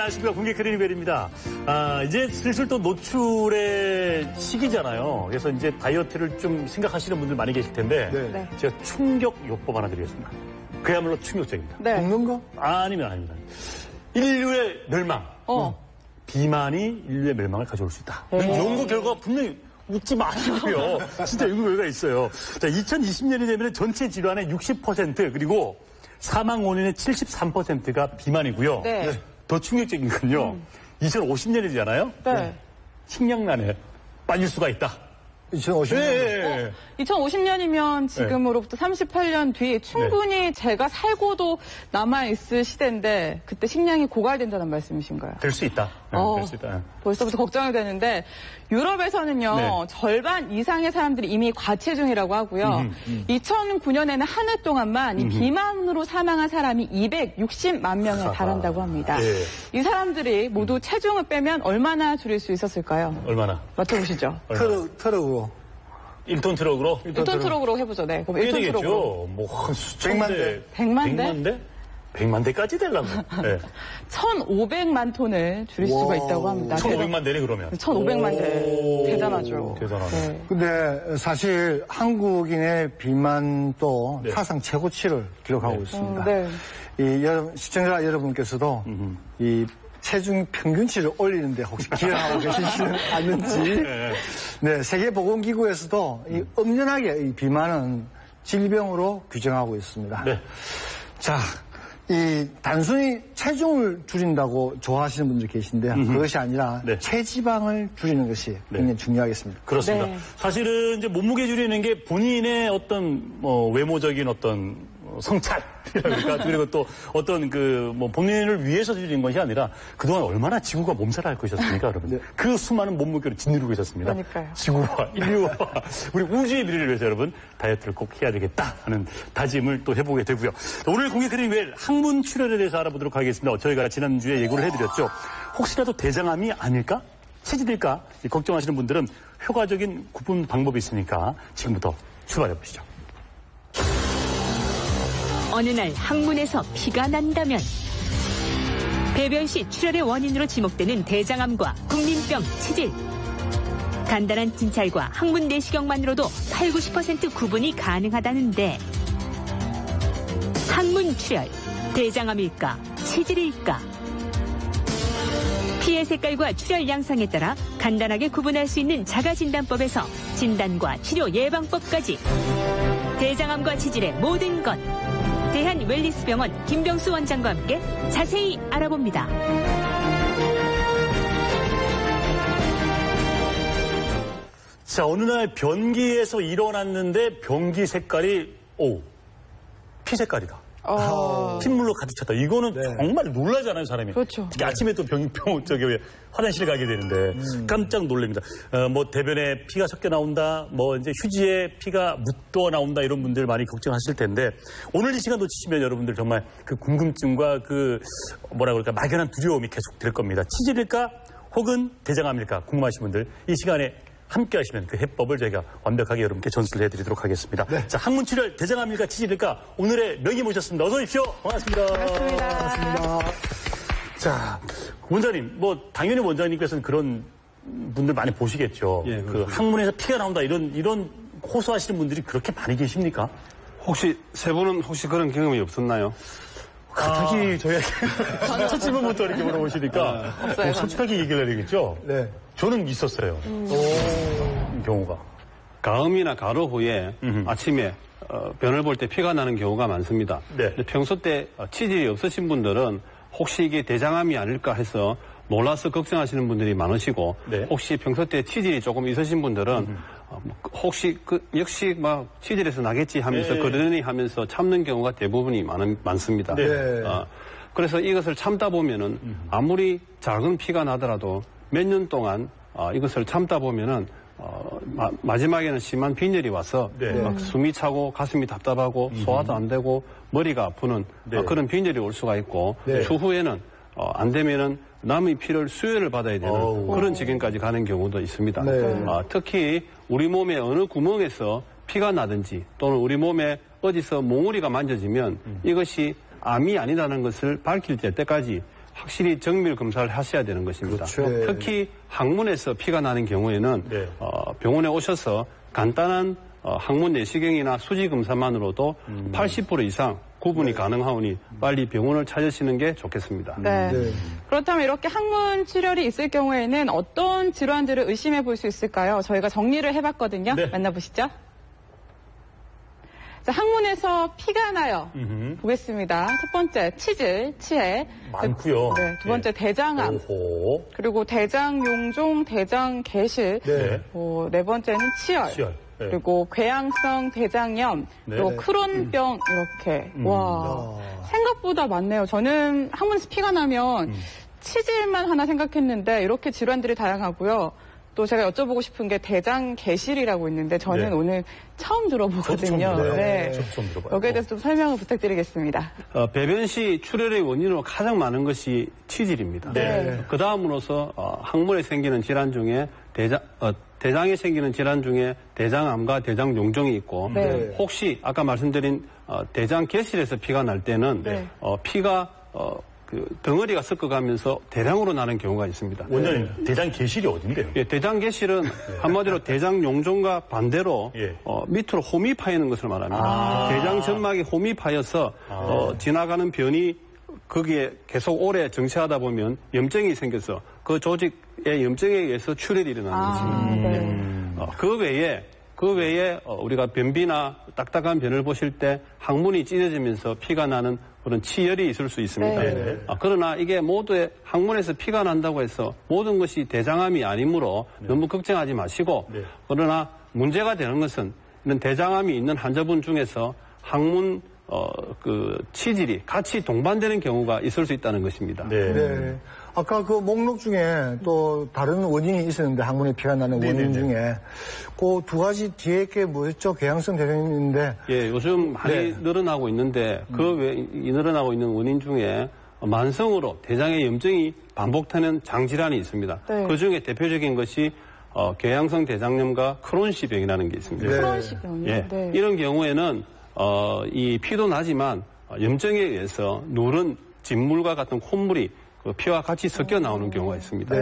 안녕하십니까. 공개 크리니벨입니다. 이제 슬슬 또 노출의 시기잖아요. 그래서 이제 다이어트를 좀 생각하시는 분들 많이 계실 텐데 네. 제가 충격 요법 하나 드리겠습니다. 그야말로 충격적입니다. 네. 먹는 거? 아닙니다. 인류의 멸망. 비만이 인류의 멸망을 가져올 수 있다. 연구 결과가 분명히 웃지 마시고요. 진짜 연구 결과가 있어요. 자, 2020년이 되면 전체 질환의 60% 그리고 사망 원인의 73%가 비만이고요. 네. 더 충격적인 건요. 2050년이잖아요. 네. 식량난에 빠질 수가 있다. 2050년. 네. 2050년이면 지금으로부터 38년 뒤 충분히 제가 살고도 남아있을 시대인데 그때 식량이 고갈된다는 말씀이신가요? 될 수 있다. 될 수 있다. 벌써부터 걱정이 되는데 유럽에서는요. 절반 이상의 사람들이 이미 과체중이라고 하고요. 2009년에는 한 해 동안만 이 비만으로 사망한 사람이 260만 명에 달한다고 합니다. 이 사람들이 모두 체중을 빼면 얼마나 줄일 수 있었을까요? 얼마나? 맞춰보시죠. 트럭으로. 1톤 트럭으로? 1톤 트럭으로 해보죠. 네. 그럼 1톤 되겠죠. 트럭으로. 뭐 한 수천 대. 100만 대? 100만 대? 100만 대까지 되려면. 네. 1,500만 톤을 줄일 수가 있다고 합니다. 1,500만 대네 그러면. 1,500만 대. 대단하죠. 대단하네. 네. 근데 사실 한국인의 비만도 사상 최고치를 기록하고 있습니다. 네. 시청자 여러분께서도 이 체중 평균치를 올리는데 혹시 기여하고 계시지는 않는지. 네, 세계보건기구에서도 이 엄연하게 이 비만은 질병으로 규정하고 있습니다. 네. 자, 이 단순히 체중을 줄인다고 좋아하시는 분들이 계신데 그것이 아니라 체지방을 줄이는 것이 굉장히 중요하겠습니다. 그렇습니다. 네. 사실은 이제 몸무게 줄이는 게 본인의 어떤 외모적인 어떤 성찰이랄까 그리고 또 어떤 본인을 위해서 줄인 것이 아니라 그동안 얼마나 지구가 몸살할 것이었습니까, 여러분? 그 수많은 몸무게를 짓누르고 있었습니다. 그러니까요. 지구와 인류와 우리 우주의 미래를 위해서 여러분 다이어트를 꼭 해야 되겠다 하는 다짐을 또 해보게 되고요. 오늘 공개 크리니벨 학문 출혈에 대해서 알아보도록 하겠습니다. 저희가 지난주에 예고를 해드렸죠. 혹시라도 대장암이 아닐까? 체질일까? 걱정하시는 분들은 효과적인 구분 방법이 있으니까 지금부터 출발해보시죠. 어느 날 항문에서 피가 난다면 배변 시 출혈의 원인으로 지목되는 대장암과 국민병, 치질. 간단한 진찰과 항문 내시경만으로도 80~90% 구분이 가능하다는데 항문 출혈, 대장암일까, 치질일까? 피의 색깔과 출혈 양상에 따라 간단하게 구분할 수 있는 자가진단법에서 진단과 치료 예방법까지 대장암과 치질의 모든 것. 대한웰리스병원 김병수 원장과 함께 자세히 알아봅니다. 자, 어느 날 변기에서 일어났는데 변기 색깔이 피 색깔이다. 핏물로 가득 찼다. 이거는 정말 놀라잖아요, 사람이. 그렇죠. 특히 아침에 또 화장실 가게 되는데 깜짝 놀랍니다. 대변에 피가 섞여 나온다, 이제 휴지에 피가 묻어 나온다 이런 분들 많이 걱정하실 텐데 오늘 이 시간 놓치시면 여러분들 정말 그 궁금증과 막연한 두려움이 계속 될 겁니다. 치질일까 혹은 대장암일까 궁금하신 분들 이 시간에 함께 하시면 그 해법을 저희가 완벽하게 여러분께 전수를 해드리도록 하겠습니다. 자, 항문출혈, 대장암일까, 치질일까? 오늘의 명의 모셨습니다. 어서 오십시오. 반갑습니다. 반갑습니다. 자, 원장님, 당연히 원장님께서는 그런 분들 많이 보시겠죠. 그 항문에서 피가 나온다, 이런 호소하시는 분들이 그렇게 많이 계십니까? 세 분은 그런 경험이 없었나요? 갑자기 저희가 첫 질문부터 이렇게 물어보시니까 솔직하게 얘기를 해야겠죠? 네. 저는 있었어요. 경우가. 가음이나 가루 후에 아침에 변을 볼 때 피가 나는 경우가 많습니다. 근데 평소 때 치질이 없으신 분들은 혹시 이게 대장암이 아닐까 해서 놀라서 걱정하시는 분들이 많으시고 혹시 평소 때 치질이 조금 있으신 분들은 혹시 역시 치질에서 나겠지 하면서 그러니 하면서 참는 경우가 대부분이 많습니다. 그래서 이것을 참다 보면은 아무리 작은 피가 나더라도 몇 년 동안 이것을 참다 보면은 마지막에는 심한 빈혈이 와서 막 숨이 차고 가슴이 답답하고 소화도 안 되고 머리가 아프는 그런 빈혈이 올 수가 있고 추후에는 안 되면은 남의 피를 수혈을 받아야 되는 그런 지경까지 가는 경우도 있습니다. 특히 우리 몸의 어느 구멍에서 피가 나든지 또는 우리 몸에 어디서 몽우리가 만져지면 이것이 암이 아니라는 것을 밝힐 때까지 확실히 정밀 검사를 하셔야 되는 것입니다. 그렇죠. 특히 항문에서 피가 나는 경우에는 병원에 오셔서 간단한 항문 내시경이나 수지 검사만으로도 80% 이상 구분이 가능하오니 빨리 병원을 찾으시는 게 좋겠습니다. 네. 그렇다면 이렇게 항문 출혈이 있을 경우에는 어떤 질환들을 의심해 볼 수 있을까요? 저희가 정리를 해봤거든요. 네. 만나보시죠. 자, 항문에서 피가 나요. 보겠습니다. 첫 번째, 치질, 치해. 많고요. 네, 두 번째, 대장암. 오호. 그리고 대장용종, 대장개실. 네. 네 번째는 치열. 치열. 네. 그리고 궤양성 대장염, 그리고 크론병 이렇게. 와, 생각보다 많네요. 저는 항문에서 피가 나면 치질만 하나 생각했는데 이렇게 질환들이 다양하고요. 또 제가 여쭤보고 싶은 게 대장개실이라고 있는데 저는 오늘 처음 들어보거든요. 저도 처음 들어봐요. 여기에 대해서 좀 설명을 부탁드리겠습니다. 배변 시 출혈의 원인으로 가장 많은 것이 치질입니다. 그 다음으로서 항문에 생기는 질환 중에 대장에 생기는 질환 중에 대장암과 대장용종이 있고 혹시 아까 말씀드린 대장개실에서 피가 날 때는 피가 그 덩어리가 섞어가면서 대량으로 나는 경우가 있습니다. 원장님, 대장개실이 어딘데요? 예, 대장개실은 한마디로 대장용종과 반대로 밑으로 홈이 파이는 것을 말합니다. 대장 점막이 홈이 파여서 지나가는 변이 거기에 계속 오래 정체하다 보면 염증이 생겨서 그 조직의 염증에 의해서 출혈이 일어나는 것입니다. 그 외에 우리가 변비나 딱딱한 변을 보실 때 항문이 찢어지면서 피가 나는 그런 치열이 있을 수 있습니다. 그러나 이게 모두의 항문에서 피가 난다고 해서 모든 것이 대장암이 아니므로 너무 걱정하지 마시고 그러나 문제가 되는 것은 이런 대장암이 있는 환자분 중에서 항문 그 치질이 같이 동반되는 경우가 있을 수 있다는 것입니다. 아까 그 목록 중에 또 다른 원인이 있었는데 항문에 피가 나는 원인 중에 그 두 가지 뒤에 게 뭐였죠? 궤양성 대장염인데 예, 요즘 많이 늘어나고 있는데 그 외에 늘어나고 있는 원인 중에 만성으로 대장의 염증이 반복되는 장질환이 있습니다. 그 중에 대표적인 것이 궤양성 대장염과 크론시병이라는 게 있습니다. 크론시병이요? 이런 경우에는 이 피도 나지만 염증에 의해서 누런 진물과 같은 콧물이 그 피와 같이 섞여 나오는 경우가 있습니다.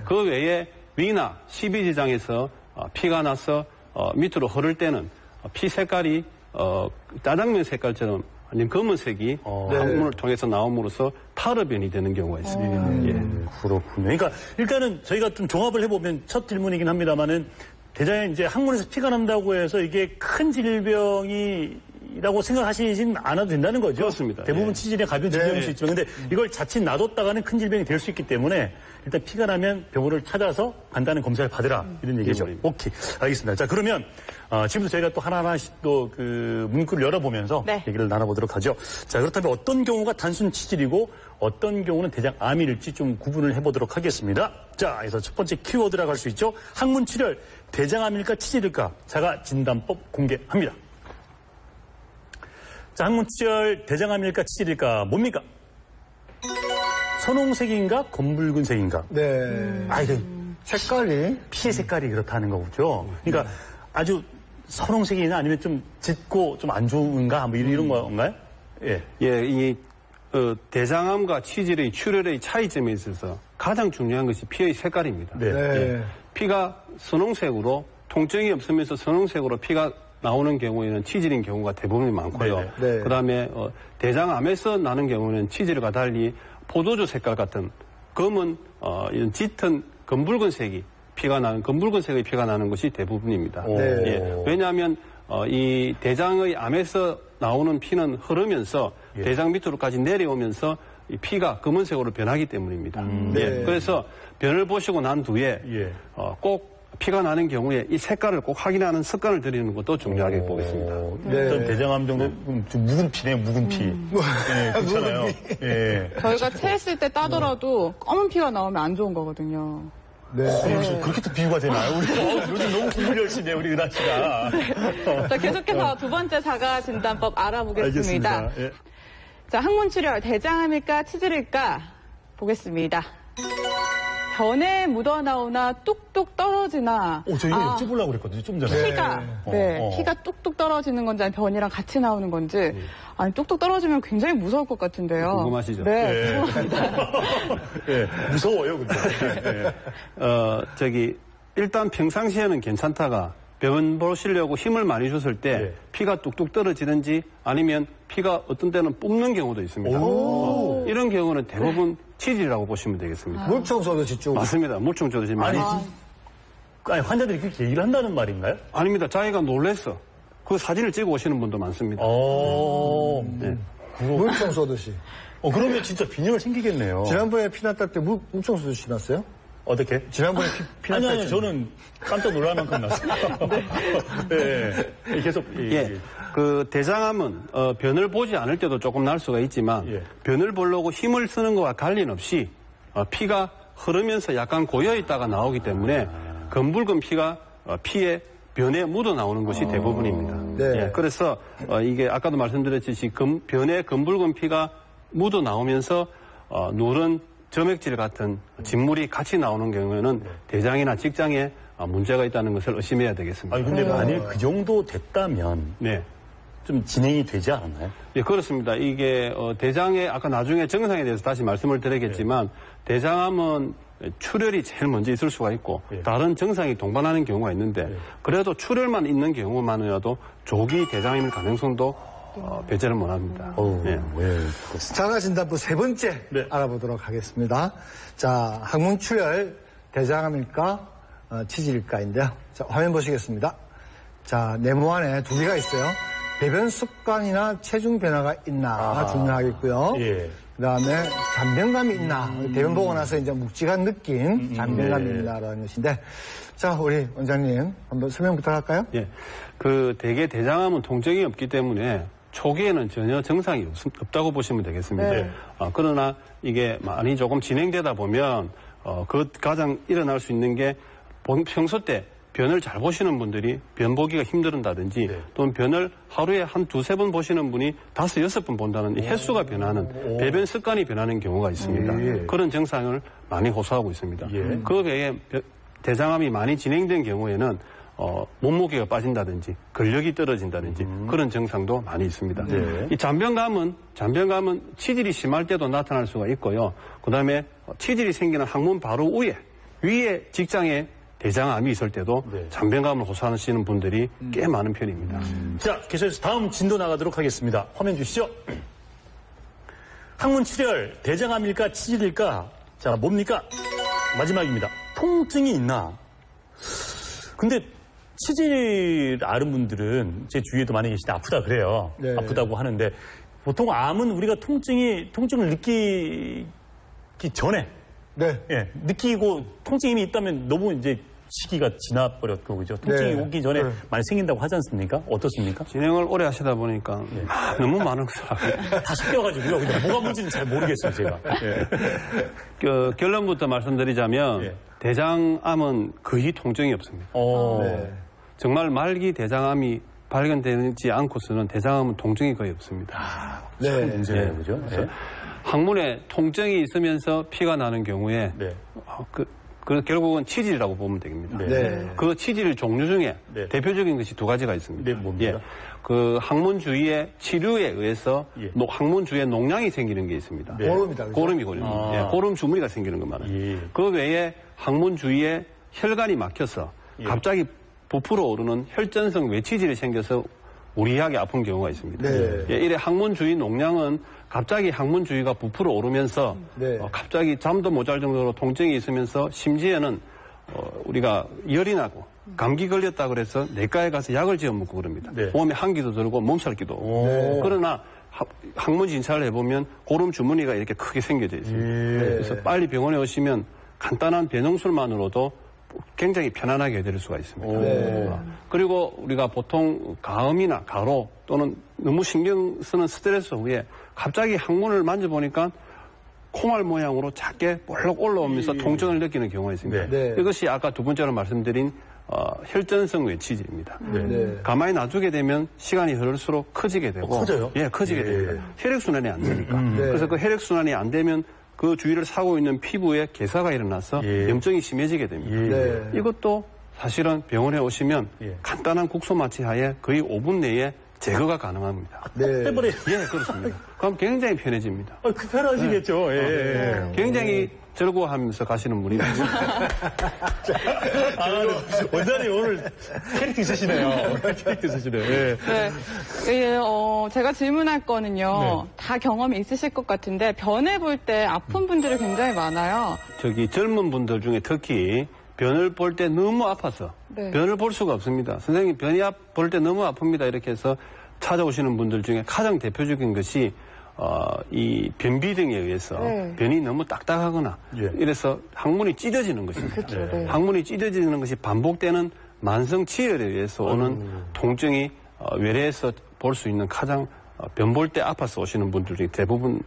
그 외에 위나 십이지장에서 피가 나서 밑으로 흐를 때는 피 색깔이 짜장면 색깔처럼 아니면 검은색이 항문을 통해서 나옴으로써 타르변이 되는 경우가 있습니다. 그렇군요. 그러니까 일단은 저희가 좀 종합을 해보면 첫 질문이긴 합니다만은 대장에 이제 항문에서 피가 난다고 해서 이게 큰 질병이라고 생각하시진 않아도 된다는 거죠. 그렇습니다. 대부분 치질에 가벼운 질병일 수 있지만 근데 이걸 자칫 놔뒀다가는 큰 질병이 될 수 있기 때문에 일단 피가 나면 병원을 찾아서 간단한 검사를 받으라 이런 얘기죠. 오케이, 알겠습니다. 자, 그러면 지금부터 저희가 또 하나하나씩 또 그 문구를 열어보면서 얘기를 나눠보도록 하죠. 자, 그렇다면 어떤 경우가 단순 치질이고 어떤 경우는 대장암일지 좀 구분을 해보도록 하겠습니다. 자, 그래서 첫 번째 키워드라고 할 수 있죠. 항문 출혈, 대장암일까 치질일까? 자가 진단법 공개합니다. 자, 항문 출혈, 대장암일까 치질일까? 뭡니까? 선홍색인가 검붉은색인가? 색깔이 피의 색깔이 그렇다는 거죠. 그러니까 아주 선홍색이나 아니면 좀 짙고 좀 안 좋은가 뭐 이런 건가요? 이 대장암과 치질의 출혈의 차이점에 있어서 가장 중요한 것이 피의 색깔입니다. 피가 선홍색으로 통증이 없으면서 선홍색으로 피가 나오는 경우에는 치질인 경우가 대부분 많고요. 그다음에 대장암에서 나는 경우는 치질과 달리 포도주 색깔 같은 검은 이런 짙은 검붉은색이 검붉은색의 피가 나는 것이 대부분입니다. 왜냐하면 이 대장의 암에서 나오는 피는 흐르면서 대장 밑으로까지 내려오면서 이 피가 검은색으로 변하기 때문입니다. 그래서 변을 보시고 난 뒤에 꼭 피가 나는 경우에 이 색깔을 꼭 확인하는 습관을 들이는 것도 중요하게 보겠습니다. 대장암 정도 좀 묵은 피네요, 묵은 피. 그렇잖아요. 저희가 체했을 때 따더라도 검은 피가 나오면 안 좋은 거거든요. 그렇게 또 비유가 되나요? 우리 요즘 너무 공부 열심히 해요, 우리 은하 씨가. 자, 계속해서 두 번째 자가 진단법 알아보겠습니다. 알겠습니다. 자, 항문 출혈, 대장암일까 치질일까 보겠습니다. 변에 묻어나오나 뚝뚝 떨어지나. 저 이거 여쭤보려고 그랬거든요, 좀 전에. 피가, 피가 뚝뚝 떨어지는 건지 아니면 변이랑 같이 나오는 건지. 아니, 뚝뚝 떨어지면 굉장히 무서울 것 같은데요. 궁금하시죠? 네, 궁금합니다. 무서워요, 근데. 일단 평상시에는 괜찮다가 병 보시려고 힘을 많이 줬을 때 피가 뚝뚝 떨어지는지 아니면 피가 어떤 때는 뿜는 경우도 있습니다. 이런 경우는 대부분 치질이라고 보시면 되겠습니다. 물총 쏘듯이 쭉. 맞습니다. 물총 쏘듯이 많이. 아니, 환자들이 그렇게 얘기를 한다는 말인가요? 아닙니다. 자기가 놀랬어. 그 사진을 찍어 오시는 분도 많습니다. 네. 물총 쏘듯이. 그러면 진짜 빈혈 생기겠네요. 지난번에 피났다 때 물총 쏘듯이 났어요? 어떻게? 지난번에 피났다 때. 아니요, 저는 깜짝 놀랄 만큼 났어요. 네. 계속. 그 대장암은 변을 보지 않을 때도 조금 날 수가 있지만 변을 보려고 힘을 쓰는 것과 관련 없이 피가 흐르면서 약간 고여 있다가 나오기 때문에 검붉은 피가 피에 변에 묻어 나오는 것이 대부분입니다. 네. 그래서 이게 아까도 말씀드렸듯이 변에 검붉은 피가 묻어 나오면서 누런 점액질 같은 진물이 같이 나오는 경우에는 대장이나 직장에 문제가 있다는 것을 의심해야 되겠습니다. 아니, 근데 만일 그 정도 됐다면 좀 진행이 되지 않았나요? 예, 그렇습니다. 이게 대장의 아까 나중에 증상에 대해서 다시 말씀을 드리겠지만 대장암은 출혈이 제일 먼저 있을 수가 있고 다른 증상이 동반하는 경우가 있는데 그래도 출혈만 있는 경우만이라도 조기 대장암일 가능성도 배제를 못합니다. 자가진단부 세 번째 알아보도록 하겠습니다. 자, 항문출혈 대장암일까 치질일까인데요. 자, 화면 보시겠습니다. 자, 네모 안에 두 개가 있어요. 배변 습관이나 체중 변화가 있나 중요하겠고요. 그다음에 잔변감이 있나 대변 보고 나서 이제 묵직한 느낌 잔변감이 있나라는 것인데 자, 우리 원장님 한번 설명 부탁할까요? 그 대개 대장암은 통증이 없기 때문에 초기에는 전혀 증상이 없다고 보시면 되겠습니다. 그러나 이게 많이 조금 진행되다 보면 그 가장 일어날 수 있는 게 평소 때 변을 잘 보시는 분들이 변 보기가 힘들다든지 또는 변을 하루에 한 두세 번 보시는 분이 5, 6번 본다는 횟수가 변하는 배변 습관이 변하는 경우가 있습니다. 그런 증상을 많이 호소하고 있습니다. 그 외에 대장암이 많이 진행된 경우에는 몸무게가 빠진다든지 근력이 떨어진다든지 그런 증상도 많이 있습니다. 이 잔변감은 치질이 심할 때도 나타날 수가 있고요. 그다음에 치질이 생기는 항문 바로 위에 직장에 대장암이 있을 때도 잔변감을 호소하시는 분들이 꽤 많은 편입니다. 자, 계속해서 다음 진도 나가도록 하겠습니다. 화면 주시죠. 항문출혈, 대장암일까 치질일까? 자, 뭡니까? 마지막입니다. 통증이 있나? 근데 치질 앓은 분들은 제 주위에도 많이 계시는데 아프다 그래요. 아프다고 하는데 보통 암은 우리가 통증을 느끼기 전에 느끼고 통증이 이미 있다면 너무 이제 시기가 지나버렸고 그죠? 통증이 오기 전에 많이 생긴다고 하지 않습니까? 어떻습니까? 진행을 오래 하시다 보니까 너무 많은 것을 다 섞여가지고요. 근데 뭐가 뭔지는 잘 모르겠어요, 제가. 결론부터 말씀드리자면 대장암은 거의 통증이 없습니다. 정말 말기 대장암이 발견되지 않고서는 대장암은 통증이 거의 없습니다. 문제예요, 그죠? 항문에 통증이 있으면서 피가 나는 경우에 결국은 치질이라고 보면 됩니다. 그 치질 종류 중에 대표적인 것이 두 가지가 있습니다. 뭡니까? 그 항문 주위의 치료에 의해서 항문 주위에 농량이 생기는 게 있습니다. 고름이다. 고름이거든요. 고름 주머니가 생기는 것 말이에요. 그 외에 항문 주위에 혈관이 막혀서 갑자기 부풀어 오르는 혈전성 외치질이 생겨서 우리하게 아픈 경우가 있습니다. 이래 항문 주위 농량은 갑자기 항문 주위가 부풀어 오르면서 갑자기 잠도 못 잘 정도로 통증이 있으면서 심지어는 우리가 열이 나고 감기 걸렸다 그래서 내과에 가서 약을 지어 먹고 그럽니다. 몸에 한기도 들고 몸살기도 오고. 그러나 항문 진찰을 해보면 고름 주머니가 이렇게 크게 생겨져 있습니다. 그래서 빨리 병원에 오시면 간단한 변형술만으로도 굉장히 편안하게 해드릴 수가 있습니다. 그리고 우리가 보통 가음이나 가로 또는 너무 신경 쓰는 스트레스 후에 갑자기 항문을 만져보니까 콩알 모양으로 작게 볼록 올라오면서 통증을 느끼는 경우가 있습니다. 이것이 아까 두 번째로 말씀드린 혈전성 외치질입니다. 가만히 놔두게 되면 시간이 흐를수록 커지게 되고 커져요? 커지게 됩니다. 혈액순환이 안 되니까. 그래서 그 혈액순환이 안 되면 그 주위를 사고 있는 피부에 괴사가 일어나서 염증이 심해지게 됩니다. 이것도 사실은 병원에 오시면 간단한 국소 마취하에 거의 5분 내에 제거가 가능합니다. 빼버려. 예, 그렇습니다. 그럼 굉장히 편해집니다. 그 편하시겠죠. 굉장히 즐거워하면서 가시는 분이 있습니다. 원장님 오늘 캐릭터 있으시네요. 캐릭터 있으시네요. 제가 질문할 거는요. 다 경험이 있으실 것 같은데 변을 볼 때 아픈 분들이 굉장히 많아요. 젊은 분들 중에 특히 변을 볼 때 너무 아파서 변을 볼 수가 없습니다. 선생님 변이 볼 때 너무 아픕니다. 이렇게 해서 찾아오시는 분들 중에 가장 대표적인 것이 이 변비 등에 의해서 변이 너무 딱딱하거나 이래서 항문이 찢어지는 것입니다. 항문이 찢어지는 것이 반복되는 만성 치열에 의해서 오는 통증이 외래에서 볼 수 있는 가장 변 볼 때 아파서 오시는 분들 중에 대부분이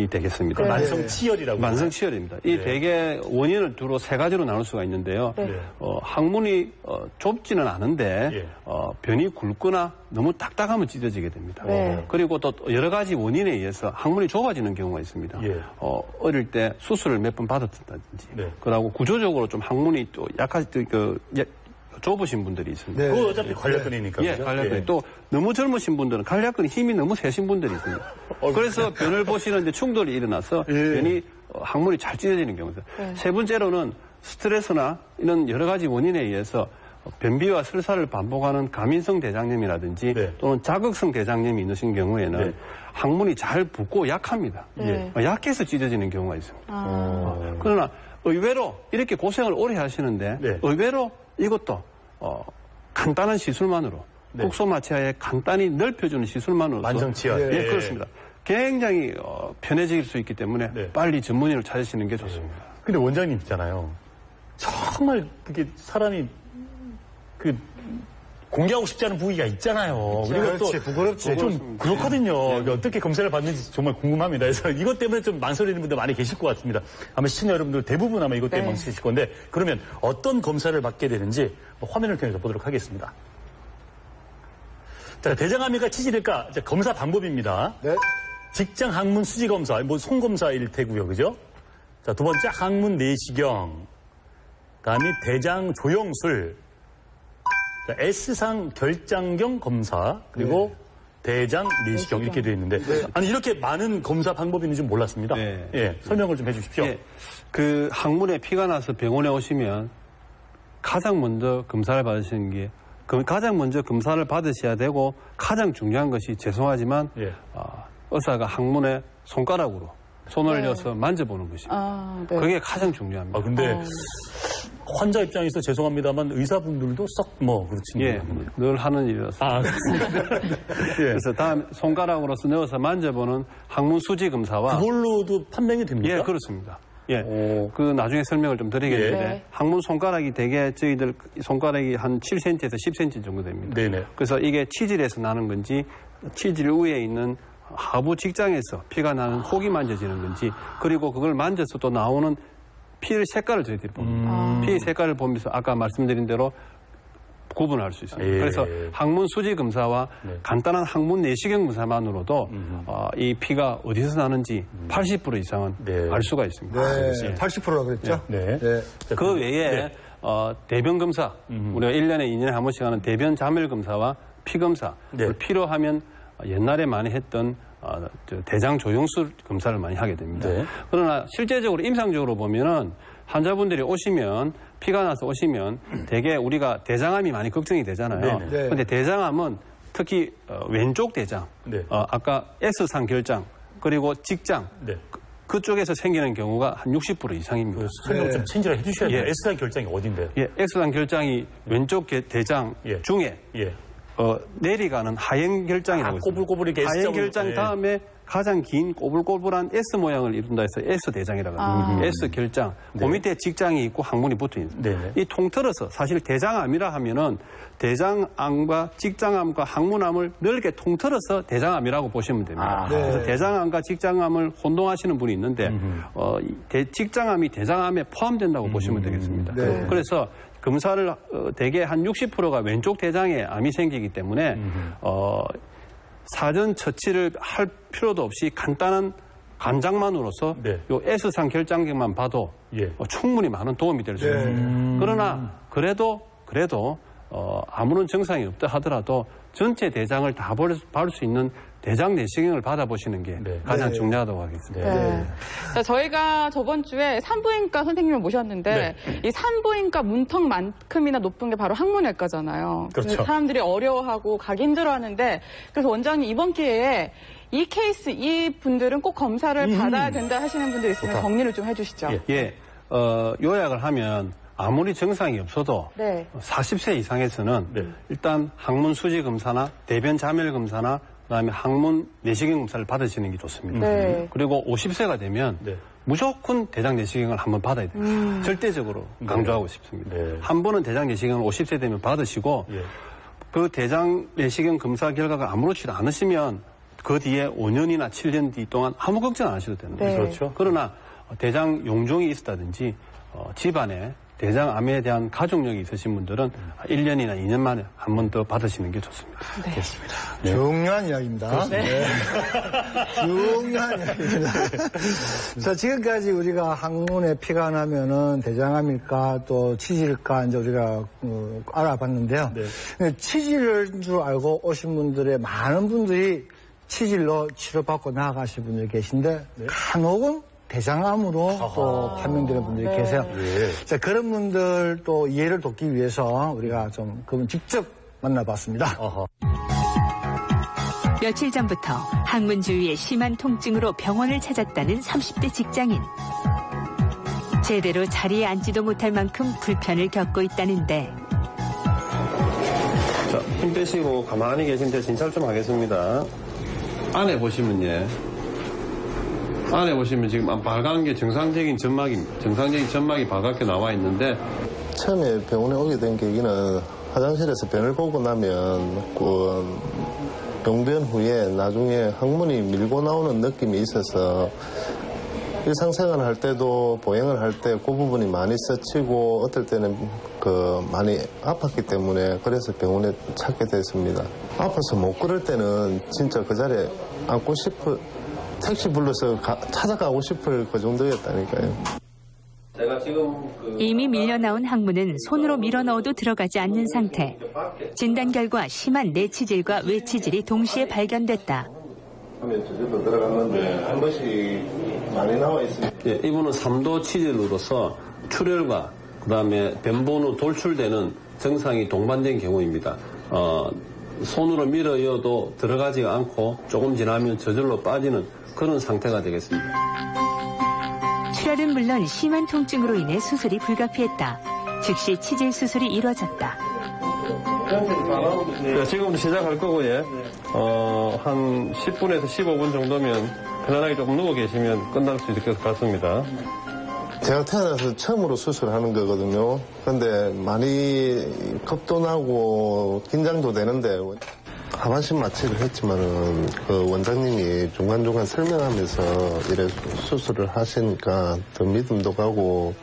되겠습니다. 만성 치열이라고. 만성 치열입니다. 이 대개 원인을 주로 세 가지로 나눌 수가 있는데요. 항문이 좁지는 않은데 변이 굵거나 너무 딱딱하면 찢어지게 됩니다. 그리고 또 여러 가지 원인에 의해서 항문이 좁아지는 경우가 있습니다. 어릴 때 수술을 몇 번 받았다든지, 그러고 구조적으로 좀 항문이 또 좁으신 분들이 있습니다. 그거 어차피 관략근이니까. 관략근이. 또 너무 젊으신 분들은 관략근이 힘이 너무 세신 분들이 있습니다. 그래서 변을 보시는데 충돌이 일어나서 변이 항문이 잘 찢어지는 경우입니다. 세 번째로는 스트레스나 이런 여러 가지 원인에 의해서 변비와 설사를 반복하는 가민성 대장염이라든지 또는 자극성 대장염이 있으신 경우에는 항문이 잘 붓고 약합니다. 약해서 찢어지는 경우가 있습니다. 그러나 의외로 이렇게 고생을 오래 하시는데 의외로 이것도 간단한 시술만으로 국소 마취하에 간단히 넓혀주는 시술만으로 만성치열. 그렇습니다. 굉장히 편해질 수 있기 때문에 빨리 전문의를 찾으시는 게 좋습니다. 근데 원장님 있잖아요. 정말 그게 사람이 공개하고 싶지 않은 부위가 있잖아요. 우리가 또 부끄럽지. 좀 그렇거든요. 어떻게 검사를 받는지 정말 궁금합니다. 그래서 이것 때문에 좀 망설이는 분들 많이 계실 것 같습니다. 아마 시청자 여러분들 대부분 아마 이것 때문에 망설이실 건데 그러면 어떤 검사를 받게 되는지 화면을 통해서 보도록 하겠습니다. 자, 대장암일까 치질일까 검사 방법입니다. 직장 항문 수지 검사, 손 검사일 테고요, 그죠? 자, 두 번째 항문 내시경, 그다음에 대장 조영술. S상 결장경 검사 그리고 대장 내시경 이렇게 되어 있는데 아니 이렇게 많은 검사 방법이 있는지 몰랐습니다. 설명을 좀 해주십시오. 그 항문에 피가 나서 병원에 오시면 가장 먼저 검사를 받으시는 게 가장 먼저 검사를 받으셔야 되고 가장 중요한 것이 죄송하지만 의사가 항문에 손가락으로 손을 넣어서 만져보는 것입니다. 그게 가장 중요합니다. 근데 환자 입장에서 죄송합니다만 의사분들도 썩 그렇지. 늘 하는 일이라서. 그래서 다음 손가락으로서 넣어서 만져보는 항문 수지 검사와 그걸로도 판명이 됩니까? 그렇습니다. 그 나중에 설명을 좀 드리겠는데 항문 손가락이 대개 저희들 손가락이 한 7cm에서 10cm 정도 됩니다. 그래서 이게 치질에서 나는 건지 치질 위에 있는 하부 직장에서 피가 나는 혹이 만져지는 건지 그리고 그걸 만져서 또 나오는 피의 색깔을 저희들이 봅니다. 피의 색깔을 보면서 아까 말씀드린 대로 구분할 수 있습니다. 그래서 항문 수지 검사와 간단한 항문 내시경 검사만으로도 이 피가 어디서 나는지 80% 이상은 알 수가 있습니다. 80%라고 그랬죠? 그 외에 대변 검사, 우리가 1년에 2년에 한 번씩 하는 대변 자멸 검사와 피 검사, 필요하면 옛날에 많이 했던 대장 조영술 검사를 많이 하게 됩니다. 그러나 실제적으로 임상적으로 보면은 환자분들이 오시면 피가 나서 오시면 대개 우리가 대장암이 많이 걱정이 되잖아요. 그런데 대장암은 특히 왼쪽 대장, 아까 S상 결장 그리고 직장 그쪽에서 생기는 경우가 한 60% 이상입니다. 설명을 좀 친절하게 해주셔야 돼요. S상 결장이 어딘데요? S상 결장이 왼쪽 대장 중에 내려가는 하행 결장이라고 있습니다. 꼬불꼬불하게 하행 결장 다음에 가장 긴 꼬불꼬불한 S 모양을 이룬다 해서 S 대장이라고 합니다. S 결장. 그 밑에 직장이 있고 항문이 붙어 있습니다. 이 통틀어서 사실 대장암이라 하면은 대장암과 직장암과 항문암을 넓게 통틀어서 대장암이라고 보시면 됩니다. 그래서 대장암과 직장암을 혼동하시는 분이 있는데 직장암이 대장암에 포함된다고 보시면 되겠습니다. 그래서 검사를 대개 한 60%가 왼쪽 대장에 암이 생기기 때문에 사전 처치를 할 필요도 없이 간단한 간장만으로서 요 S상 결장경만 봐도 충분히 많은 도움이 될 수 있습니다. 그러나 그래도 아무런 증상이 없다 하더라도 전체 대장을 다 볼 수 있는 대장 내시경을 받아보시는 게 가장 중요하다고 하겠습니다. 자, 저희가 저번 주에 산부인과 선생님을 모셨는데 이 산부인과 문턱만큼이나 높은 게 바로 항문외과잖아요. 그렇죠. 사람들이 어려워하고 가기 힘들어하는데 그래서 원장님 이번 기회에 이 케이스 이 분들은 꼭 검사를 받아야 된다 하시는 분들 있으면 정리를 좀 해주시죠. 요약을 하면 아무리 증상이 없어도 40세 이상에서는 일단 항문 수지 검사나 대변 자멸 검사나 그다음에 항문 내시경 검사를 받으시는 게 좋습니다. 그리고 50세가 되면 무조건 대장 내시경을 한번 받아야 됩니다. 절대적으로 강조하고 싶습니다. 한 번은 대장 내시경을 50세 되면 받으시고 그 대장 내시경 검사 결과가 아무렇지도 않으시면 그 뒤에 5년이나 7년 뒤 동안 아무 걱정 안 하셔도 됩니다. 그렇죠. 그러나 대장 용종이 있었다든지 집안에 대장암에 대한 가족력이 있으신 분들은 1년이나 2년 만에 한 번 더 받으시는 게 좋습니다. 됐습니다. 중요한 이야기입니다. 중요한 이야기입니다. 자, 지금까지 우리가 항문에 피가 나면은 대장암일까 또 치질일까 이제 우리가 알아봤는데요. 치질인 줄 알고 오신 분들의 많은 분들이 치질로 치료받고 나아가신 분들이 계신데 간혹은 대장암으로 또 판명되는 분들이 계세요. 자, 그런 분들 또 이해를 돕기 위해서 우리가 좀 그분 직접 만나봤습니다. 며칠 전부터 항문 주위에 심한 통증으로 병원을 찾았다는 30대 직장인. 제대로 자리에 앉지도 못할 만큼 불편을 겪고 있다는데. 자, 힘 빼시고 가만히 계신데 진찰 좀 하겠습니다. 안에 보시면 안에 보시면 지금 빨간 게 정상적인 점막입니다. 정상적인 점막이 빨갛게 나와 있는데 처음에 병원에 오게 된 계기는 화장실에서 병을 보고 나면 그 병변 후에 나중에 항문이 밀고 나오는 느낌이 있어서 일상생활 할 때도 보행을 할 때 그 부분이 많이 스치고 어떨 때는 많이 아팠기 때문에 그래서 병원에 찾게 됐습니다. 아파서 못 걸을 때는 진짜 그 자리에 앉고 택시 불러서 찾아가고 싶을 그 정도였다니까요. 제가 지금 이미 밀려나온 항문은 손으로 밀어 넣어도 들어가지 않는 상태. 진단 결과 심한 내치질과 외치질이 동시에 발견됐다. 하면 저절로 들어갔는데 한 번씩 많이 나와 있습니다. 이분은 3도 치질로서 출혈과 그다음에 변본 후 돌출되는 증상이 동반된 경우입니다. 손으로 밀어 이어도 들어가지가 않고 조금 지나면 저절로 빠지는 그런 상태가 되겠습니다. 출혈은 물론 심한 통증으로 인해 수술이 불가피했다. 즉시 치질 수술이 이뤄졌다. 지금부터 시작할 거고요. 한 10분에서 15분 정도면 편안하게 조금 누워 계시면 끝날 수 있을 것 같습니다. 제가 태어나서 처음으로 수술하는 거거든요. 근데 많이 겁도 나고 긴장도 되는데 하반신 마취를 했지만은 그 원장님이 중간중간 설명하면서 이래 수술을 하시니까 더 믿음도 가고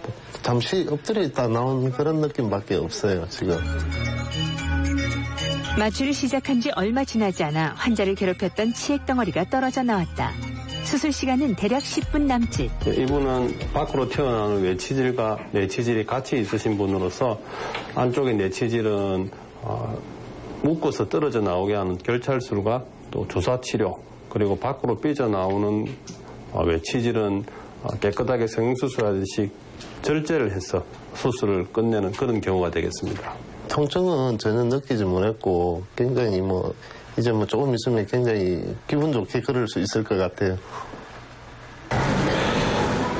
잠시 엎드려 있다 나온 그런 느낌밖에 없어요, 지금. 마취를 시작한 지 얼마 지나지 않아 환자를 괴롭혔던 치액 덩어리가 떨어져 나왔다. 수술 시간은 대략 10분 남짓. 이분은 밖으로 튀어나오는 외치질과 내치질이 같이 있으신 분으로서 안쪽의 내치질은 묶어서 떨어져 나오게 하는 결찰술과 또 주사치료 그리고 밖으로 삐져나오는 외치질은 깨끗하게 성형수술하듯이 절제를 해서 수술을 끝내는 그런 경우가 되겠습니다. 통증은 전혀 느끼지 못했고 굉장히 이제 조금 있으면 굉장히 기분 좋게 걸을 수 있을 것 같아요.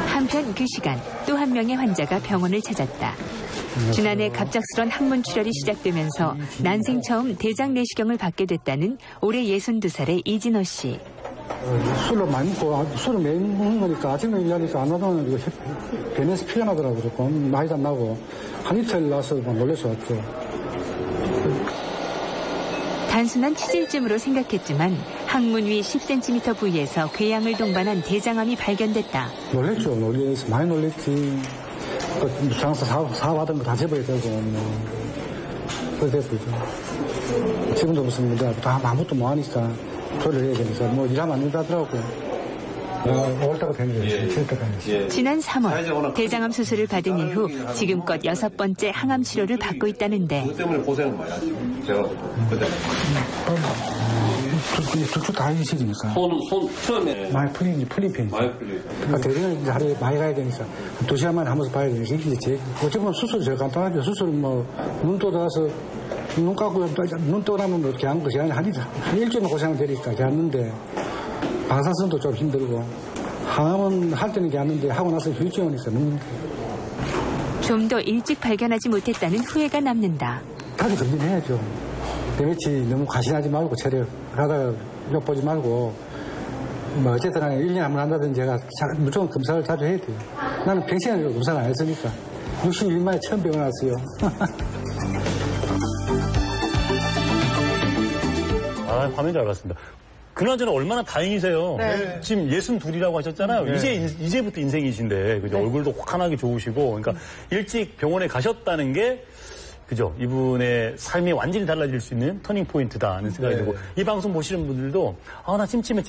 한편 그 시간 또 한 명의 환자가 병원을 찾았다. 지난해 갑작스런 항문 출혈이 시작되면서 난생 처음 대장 내시경을 받게 됐다는 올해 62살의 이진호 씨. 술을 많이 먹고 술을 매일 먹는 거니까 아침에 일하니까 안 하다는 이거 변해서 피가 나더라고요. 조금 나이도 안 나고 한 이틀 나서 놀라서 왔죠. 단순한 치질쯤으로 생각했지만 항문 위 10cm 부위에서 궤양을 동반한 대장암이 발견됐다. 놀랬죠. 많이 놀랬지. 장사 사업하던 거 다 접어야 되고 그렇게 됐죠. 지금도 무슨 문제가 다 아무것도 못 하니까 조리를 해야 되니까 일하면 안 된다 하더라고요. 5월달가 된 거예요. 7월달까지. 지난 3월 대장암 수술을 받은 이후 지금껏 6번째 항암 치료를 받고 있다는데 그 때문에 고생을 많이 하시고 제가 그때 둘 다 인식이니까. 손 처음에 많이 풀린 편이죠. 많이 풀리죠. 그러니까 대리는 이제 하루에 많이 가야 되니까 2시간 만에 한 번씩 봐야 되니까 이게 제일 어찌 보면 수술이 제일 간단하죠. 수술은 뭐 눈 떠들어서 눈 감고 눈 뜨고 나면 뭐 이렇게 한 것이 아니라 한 일주일만 고생하면 되니까 걔였는데 방사선도 좀 힘들고 항암은 할 때는 걔였는데 하고 나서 휴지 오니까 너무 좀 더 일찍 발견하지 못했다는 후회가 남는다. 다시 검진해야죠. 대매치 너무 과신하지 말고 체력 하다가 욕보지 말고 뭐 어쨌든 1년에 한 번 한다든지 제가 무조건 검사를 자주 해야 돼요. 나는 평생에 검사를 안 했으니까 61만에 처음 병원 왔어요. 아, 화면 잘 봤습니다. 그나저나 얼마나 다행이세요. 네. 지금 62이라고 하셨잖아요. 네. 이제부터 인생이신데, 그죠? 네. 얼굴도 환하게 좋으시고, 그러니까 일찍 병원에 가셨다는 게, 그죠? 이분의 삶이 완전히 달라질 수 있는 터닝 포인트다는 생각이 네. 들고, 이 방송 보시는 분들도, 아, 나 찜찜해.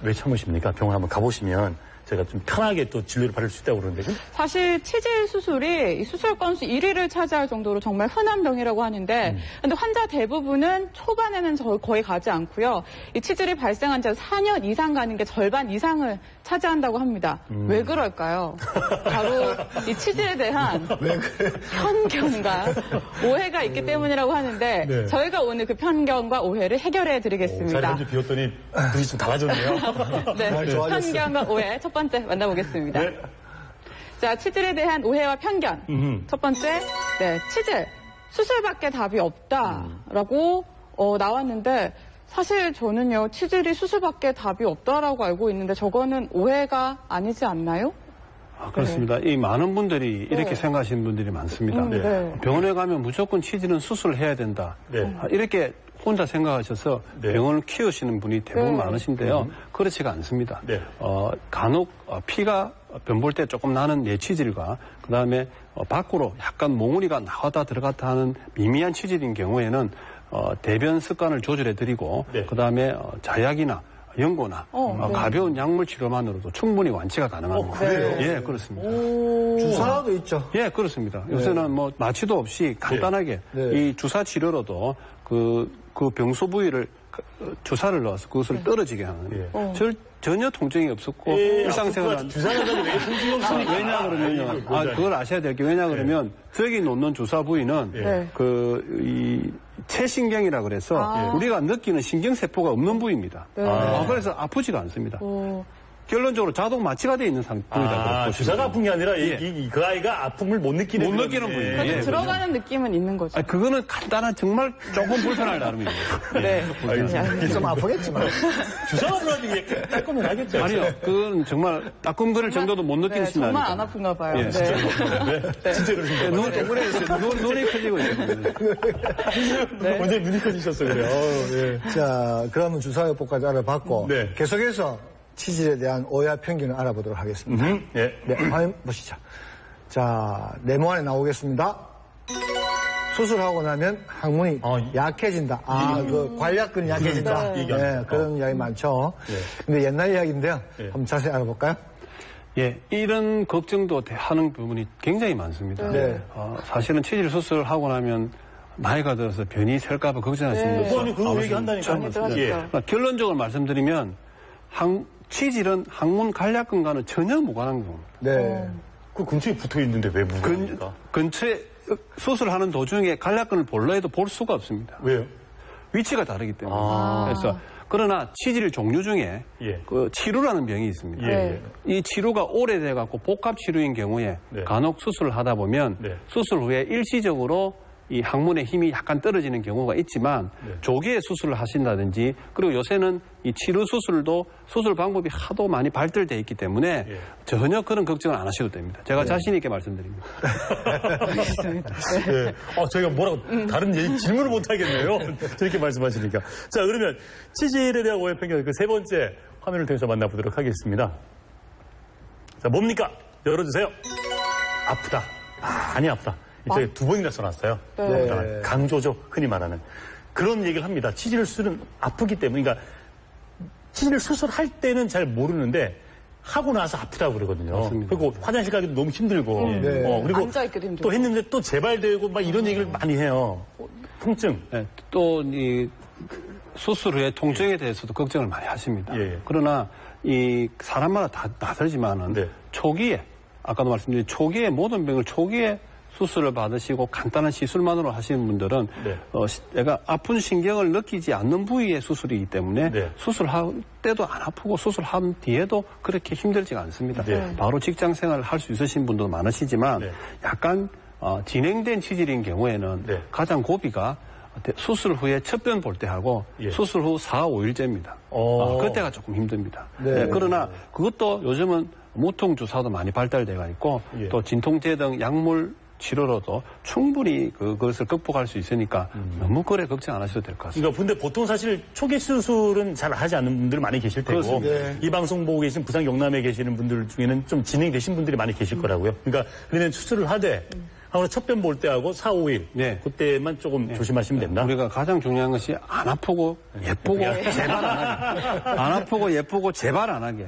왜 참으십니까? 병원 한번 가보시면 제가 좀 편하게 또 진료를 받을 수 있다고 그러는데. 사실 치질 수술이 이 수술 건수 1위를 차지할 정도로 정말 흔한 병이라고 하는데 근데 환자 대부분은 초반에는 거의 가지 않고요. 이 치질이 발생한 지 4년 이상 가는 게 절반 이상을 차지한다고 합니다. 왜 그럴까요? 바로 이 치질에 대한 편견과 오해가 있기 때문이라고 하는데 네. 저희가 오늘 그 편견과 오해를 해결해 드리겠습니다. 자리 한 줄 비웠더니 분이 좀 달라졌네요. 네, 좋아졌어요. 편견과 오해 첫 번째 만나보겠습니다. 네. 자, 치질에 대한 오해와 편견. 첫 번째, 네, 치질. 수술밖에 답이 없다라고 나왔는데 사실 저는요, 치질이 수술밖에 답이 없다라고 알고 있는데 저거는 오해가 아니지 않나요? 아, 그렇습니다. 이 많은 분들이 이렇게 생각하시는 분들이 많습니다. 네. 병원에 가면 무조건 치질은 수술을 해야 된다. 네. 이렇게 혼자 생각하셔서 네. 병원을 키우시는 분이 대부분 네. 많으신데요. 그렇지가 않습니다. 네. 간혹 피가 변볼 때 조금 나는 뇌치질과 그다음에 밖으로 약간 몽우리가 나왔다 들어갔다 하는 미미한 치질인 경우에는 대변 습관을 조절해드리고 네. 그다음에 자약이나 연고나 네. 가벼운 약물 치료만으로도 충분히 완치가 가능합니다. 그래요? 예, 그렇습니다. 주사도 있죠. 예, 그렇습니다. 요새는 뭐 마취도 없이 간단하게 네. 이 주사 치료로도 그 병소 부위를 주사를 넣어서 그것을 떨어지게 하는 전혀 통증이 없었고 일상생활 주사를 하면 왜 통증이 없습니까? 왜냐 그러면요. 그걸 아셔야 될 게 왜냐 그러면 저기 놓는 주사 부위는 네. 이 체신경이라 그래서 우리가 느끼는 신경세포가 없는 부위입니다. 그래서 아프지가 않습니다. 결론적으로 자동 마취가 되어 있는 상태입니다. 주사가 아픈 게 아니라 그 아이가 아픔을 못 느끼는 부위예요. 그래도 예, 들어가는 느낌은 있는 거죠. 그거는 간단한 정말 조금 불편할 나름입니다. 네. 좀 아프겠지만. 주사가 들어가지고 이게 따끔은 하겠죠. 아니요, 그건 정말 따끔거릴 정도도 못 네, 느끼신다니까. 정말 안 아픈가 봐요. 예, 네. 진짜 그러신가요? 눈 동그래졌어요. 눈이 커지고 있어요. 완전히 눈이 커지셨어 그래요. 예. 자, 그러면 주사요법까지 알아봤고 네. 계속해서 치질에 대한 오해와 편견을 알아보도록 하겠습니다. 예. 네, 화면 보시죠. 자, 네모 안에 나오겠습니다. 수술하고 나면 항문이 약해진다. 그 관략근이 약해진다. 네, 그런 이야기 많죠. 근데 옛날 이야기인데요. 한번 자세히 알아볼까요? 예, 이런 걱정도 하는 부분이 굉장히 많습니다. 네. 사실은 치질 수술하고 나면 나이가 들어서 변이 sel까봐 걱정하시는 분들. 아니, 그거 얘기한다니까요. 그러니까 결론적으로 말씀드리면 치질은 항문 관략근과는 전혀 무관한 겁니다. 네. 그 근처에 붙어 있는데 왜 무관합니까? 근처에 수술하는 도중에 관략근을 볼라 해도 볼 수가 없습니다. 왜요? 위치가 다르기 때문에. 그래서 그러나 치질 종류 중에 그 치루라는 병이 있습니다. 이 치루가 오래돼 갖고 복합 치루인 경우에 간혹 수술을 하다 보면 수술 후에 일시적으로 이 항문의 힘이 약간 떨어지는 경우가 있지만 조기에 수술을 하신다든지 그리고 요새는 이 치료 수술도 수술 방법이 하도 많이 발달돼 있기 때문에 전혀 그런 걱정을 안 하셔도 됩니다. 제가 자신 있게 말씀드립니다. 알겠습니다. 네. 저희가 뭐라고 다른 질문을 못 하겠네요. 저렇게 말씀하시니까. 자, 그러면 치질에 대한 오해 편견 그 세 번째 화면을 통해서 만나보도록 하겠습니다. 자, 뭡니까? 열어주세요. 아프다. 많이 아프다. 저희 2번이나 써놨어요. 네. 강조죠. 흔히 말하는. 그런 얘기를 합니다. 치질 수술은 아프기 때문에. 그러니까 치질을 수술할 때는 잘 모르는데 하고 나서 아프다고 그러거든요. 맞습니다. 그리고 화장실 가기도 너무 힘들고 그리고 앉아있기도 힘들고. 또 했는데 또 재발되고 막 이런 얘기를 많이 해요. 통증. 네, 또 이 수술 후에 통증에 대해서도 걱정을 많이 하십니다. 예. 그러나 이 사람마다 다 다르지만은 네. 초기에 아까도 말씀드린 초기에 모든 병을 초기에 수술을 받으시고 간단한 시술만으로 하시는 분들은 네. 내가 아픈 신경을 느끼지 않는 부위의 수술이기 때문에 네. 수술할 때도 안 아프고 수술한 뒤에도 그렇게 힘들지가 않습니다. 네. 바로 직장 생활을 할 수 있으신 분도 많으시지만 네. 약간 진행된 치질인 경우에는 네. 가장 고비가 수술 후에 첫 변 볼 때 하고 예. 수술 후 4, 5일째입니다. 그때가 조금 힘듭니다. 네. 네, 그러나 그것도 요즘은 무통 주사도 많이 발달돼가 있고 예. 또 진통제 등 약물 치료로도 충분히 그것을 극복할 수 있으니까 너무 그래 걱정 안 하셔도 될 것 같습니다. 그러니까 근데 보통 사실 초기 수술은 잘 하지 않는 분들 많이 계실 테고 그렇습니다. 이 방송 보고 계신 부산 경남에 계시는 분들 중에는 좀 진행되신 분들이 많이 계실 거라고요. 그러니까 그러면 수술을 하되 하루 첫 변 볼 때 하고 4, 5일 네. 그때만 조금 조심하시면 된다. 우리가 가장 중요한 것이 안 아프고 예쁘고 재발 안 하게. 안 아프고 예쁘고 재발 안 하게.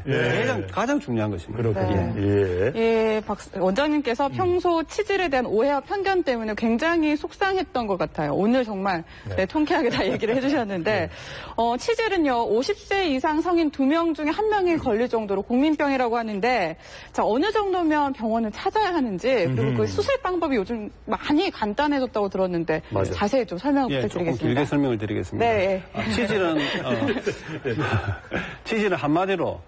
가장 중요한 것입니다. 그렇군요. 예. 예, 원장님께서 평소 치질에 대한 오해와 편견 때문에 굉장히 속상했던 것 같아요. 오늘 정말 통쾌하게 다 얘기를 해주셨는데 치질은요 50세 이상 성인 2명 중에 1명이 걸릴 정도로 국민병이라고 하는데 자 어느 정도면 병원을 찾아야 하는지 그리고 그 수술 방법이 요즘 많이 간단해졌다고 들었는데 맞아요. 자세히 좀 설명 예, 조금 부탁드리겠습니다. 길게 설명을 드리겠습니다. 네. 치질은 한마디로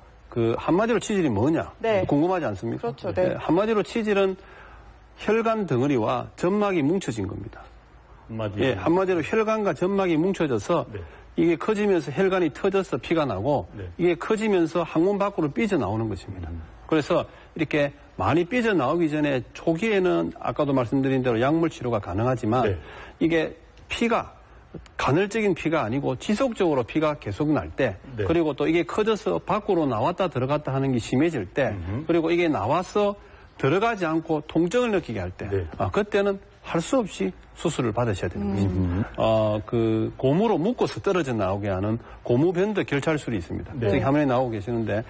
치질이 뭐냐 네. 궁금하지 않습니까? 그렇죠. 네. 한마디로 치질은 혈관 덩어리와 점막이 뭉쳐진 겁니다. 한마디로 혈관과 점막이 뭉쳐져서 이게 커지면서 혈관이 터져서 피가 나고 이게 커지면서 항문 밖으로 삐져나오는 것입니다. 그래서 이렇게 많이 삐져나오기 전에 초기에는 아까도 말씀드린 대로 약물 치료가 가능하지만 이게 피가 간헐적인 피가 아니고 지속적으로 피가 계속 날 때 그리고 또 이게 커져서 밖으로 나왔다 들어갔다 하는 게 심해질 때 그리고 이게 나와서 들어가지 않고 통증을 느끼게 할 때 그때는 할 수 없이 수술을 받으셔야 되는 것입니다. 그 고무로 묶어서 떨어져 나오게 하는 고무밴드 결찰술이 있습니다. 저기 화면에 나오고 계시는데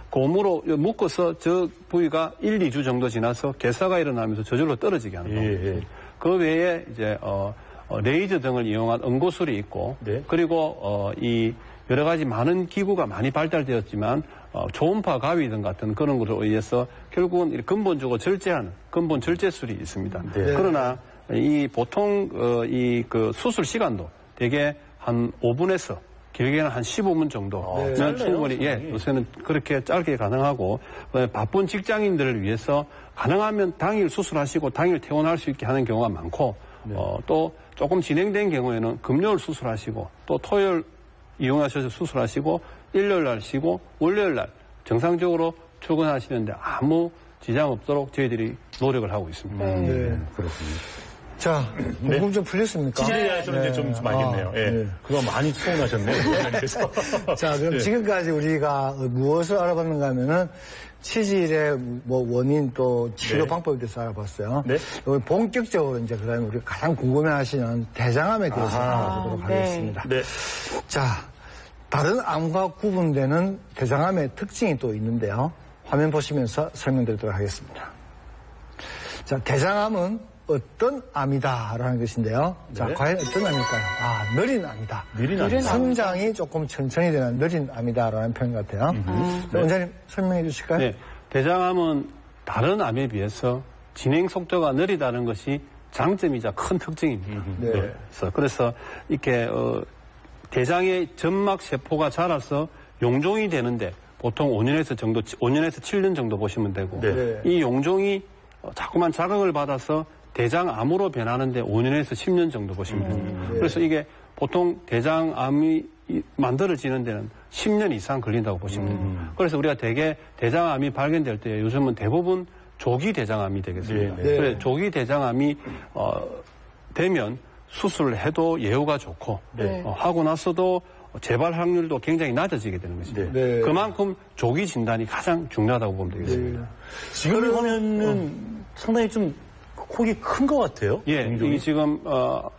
고무로 묶어서 저 부위가 1, 2주 정도 지나서 괴사가 일어나면서 저절로 떨어지게 하는 겁니다. 그 외에 이제 레이저 등을 이용한 응고술이 있고 그리고 이 여러 가지 많은 기구가 많이 발달되었지만 초음파 가위 등 같은 그런 것으로 의해서 결국은 근본적으로 절제하는 근본 절제술이 있습니다. 그러나 이 보통 그 수술 시간도 대개 한 5분에서 길게는 한 15분 정도면 충분히 요새는 그렇게 짧게 가능하고 바쁜 직장인들을 위해서 가능하면 당일 수술하시고 당일 퇴원할 수 있게 하는 경우가 많고 또 조금 진행된 경우에는 금요일 수술하시고 또 토요일 이용하셔서 수술하시고 일요일 날 쉬고 월요일 날 정상적으로 출근하시는데 아무 지장 없도록 저희들이 노력을 하고 있습니다. 그렇군요. 자, 궁금증 풀렸습니까? 치질에 대해서는 이제 좀 알겠네요. 그거 많이 서운하셨네요. 자, 그럼 지금까지 우리가 무엇을 알아봤는가 하면은 치질의 뭐 원인 또 치료 방법에 대해서 알아봤어요. 오늘 본격적으로 이제 그다음에 우리가 가장 궁금해하시는 대장암에 대해서 알아보도록 하겠습니다. 자, 다른 암과 구분되는 대장암의 특징이 또 있는데요. 화면 보시면서 설명드리도록 하겠습니다. 자, 대장암은 어떤 암이다라는 것인데요. 자, 과연 어떤 암일까요? 느린 암이다. 느린 암. 성장이 조금 천천히 되는 느린 암이다라는 표현 같아요. 원장님 설명해 주실까요? 네. 대장암은 다른 암에 비해서 진행 속도가 느리다는 것이 장점이자 큰 특징입니다. 그래서 이렇게 대장의 점막 세포가 자라서 용종이 되는데 보통 5년에서 7년 정도 보시면 되고 이 용종이 자꾸만 자극을 받아서 대장암으로 변하는데 5년에서 10년 정도 보시면 됩니다. 그래서 이게 보통 대장암이 만들어지는 데는 10년 이상 걸린다고 보시면 됩니다. 그래서 우리가 대개 대장암이 발견될 때 요즘은 대부분 조기 대장암이 되겠습니다. 그래서 조기 대장암이 되면 수술을 해도 예후가 좋고 하고 나서도 재발 확률도 굉장히 낮아지게 되는 것입니다. 그만큼 조기 진단이 가장 중요하다고 보면 되겠습니다. 지금 화면은 상당히 좀 폭이 큰 것 같아요. 이 지금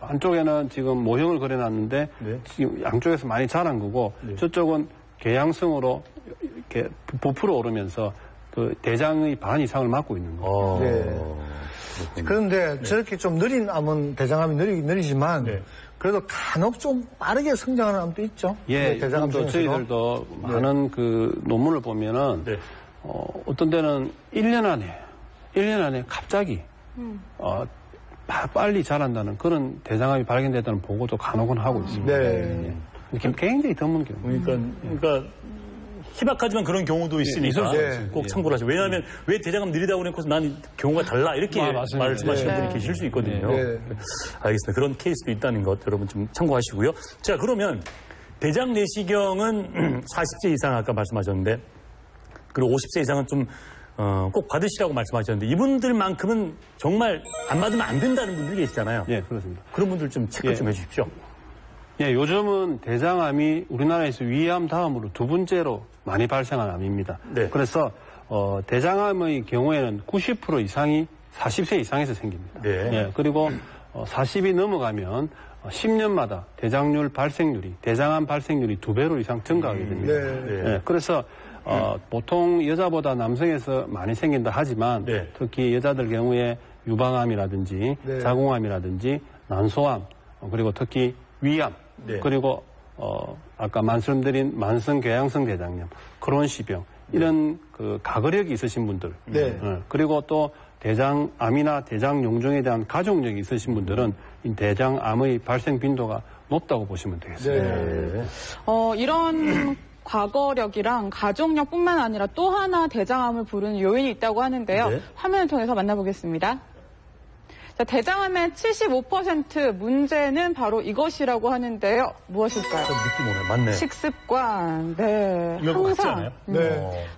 한쪽에는 지금 모형을 그려놨는데 지금 양쪽에서 많이 자란 거고 저쪽은 궤양성으로 이렇게 부풀어 오르면서 그 대장의 반 이상을 막고 있는 거예요. 네. 그런데 저렇게 좀 느린 암은 대장암이 느리지만 그래도 간혹 좀 빠르게 성장하는 암도 있죠. 예, 대장암 또 저희들도 많은 그 논문을 보면은 어떤 데는 1년 안에 갑자기 빨리 자란다는 그런 대장암이 발견됐다는 보고도 간혹은 하고 있습니다. 네. 굉장히 드문 경우. 그러니까 희박하지만 그런 경우도 있으니까 꼭 참고를 하시고. 왜냐하면 왜 대장암 느리다고 그래서 난 경우가 달라 이렇게 말씀하시는 분이 계실 수 있거든요. 알겠습니다. 그런 케이스도 있다는 것 여러분 좀 참고하시고요. 자, 그러면 대장 내시경은 40세 이상 아까 말씀하셨는데 그리고 50세 이상은 좀 꼭 받으시라고 말씀하셨는데 이분들만큼은 정말 안 받으면 안 된다는 분들이 계시잖아요. 예, 그렇습니다. 그런 분들 좀 체크 좀 해주십시오. 예, 요즘은 대장암이 우리나라에서 위암 다음으로 두 번째로 많이 발생하는 암입니다. 그래서 대장암의 경우에는 90% 이상이 40세 이상에서 생깁니다. 예, 그리고 40이 넘어가면 10년마다 대장암 발생률이 2배로 이상 증가하게 됩니다. 예, 그래서 보통 여자보다 남성에서 많이 생긴다 하지만 특히 여자들 경우에 유방암이라든지 자궁암이라든지 난소암 그리고 특히 위암 그리고 아까 말씀드린 만성궤양성 대장염, 크론시병 이런 그 가거력이 있으신 분들 그리고 또 대장암이나 대장용종에 대한 가족력이 있으신 분들은 이 대장암의 발생 빈도가 높다고 보시면 되겠습니다. 이런 과거력이랑 가족력뿐만 아니라 또 하나 대장암을 부르는 요인이 있다고 하는데요. 화면을 통해서 만나보겠습니다. 자, 대장암의 75% 문제는 바로 이것이라고 하는데요. 무엇일까요? 느낌 오네. 맞네. 식습관.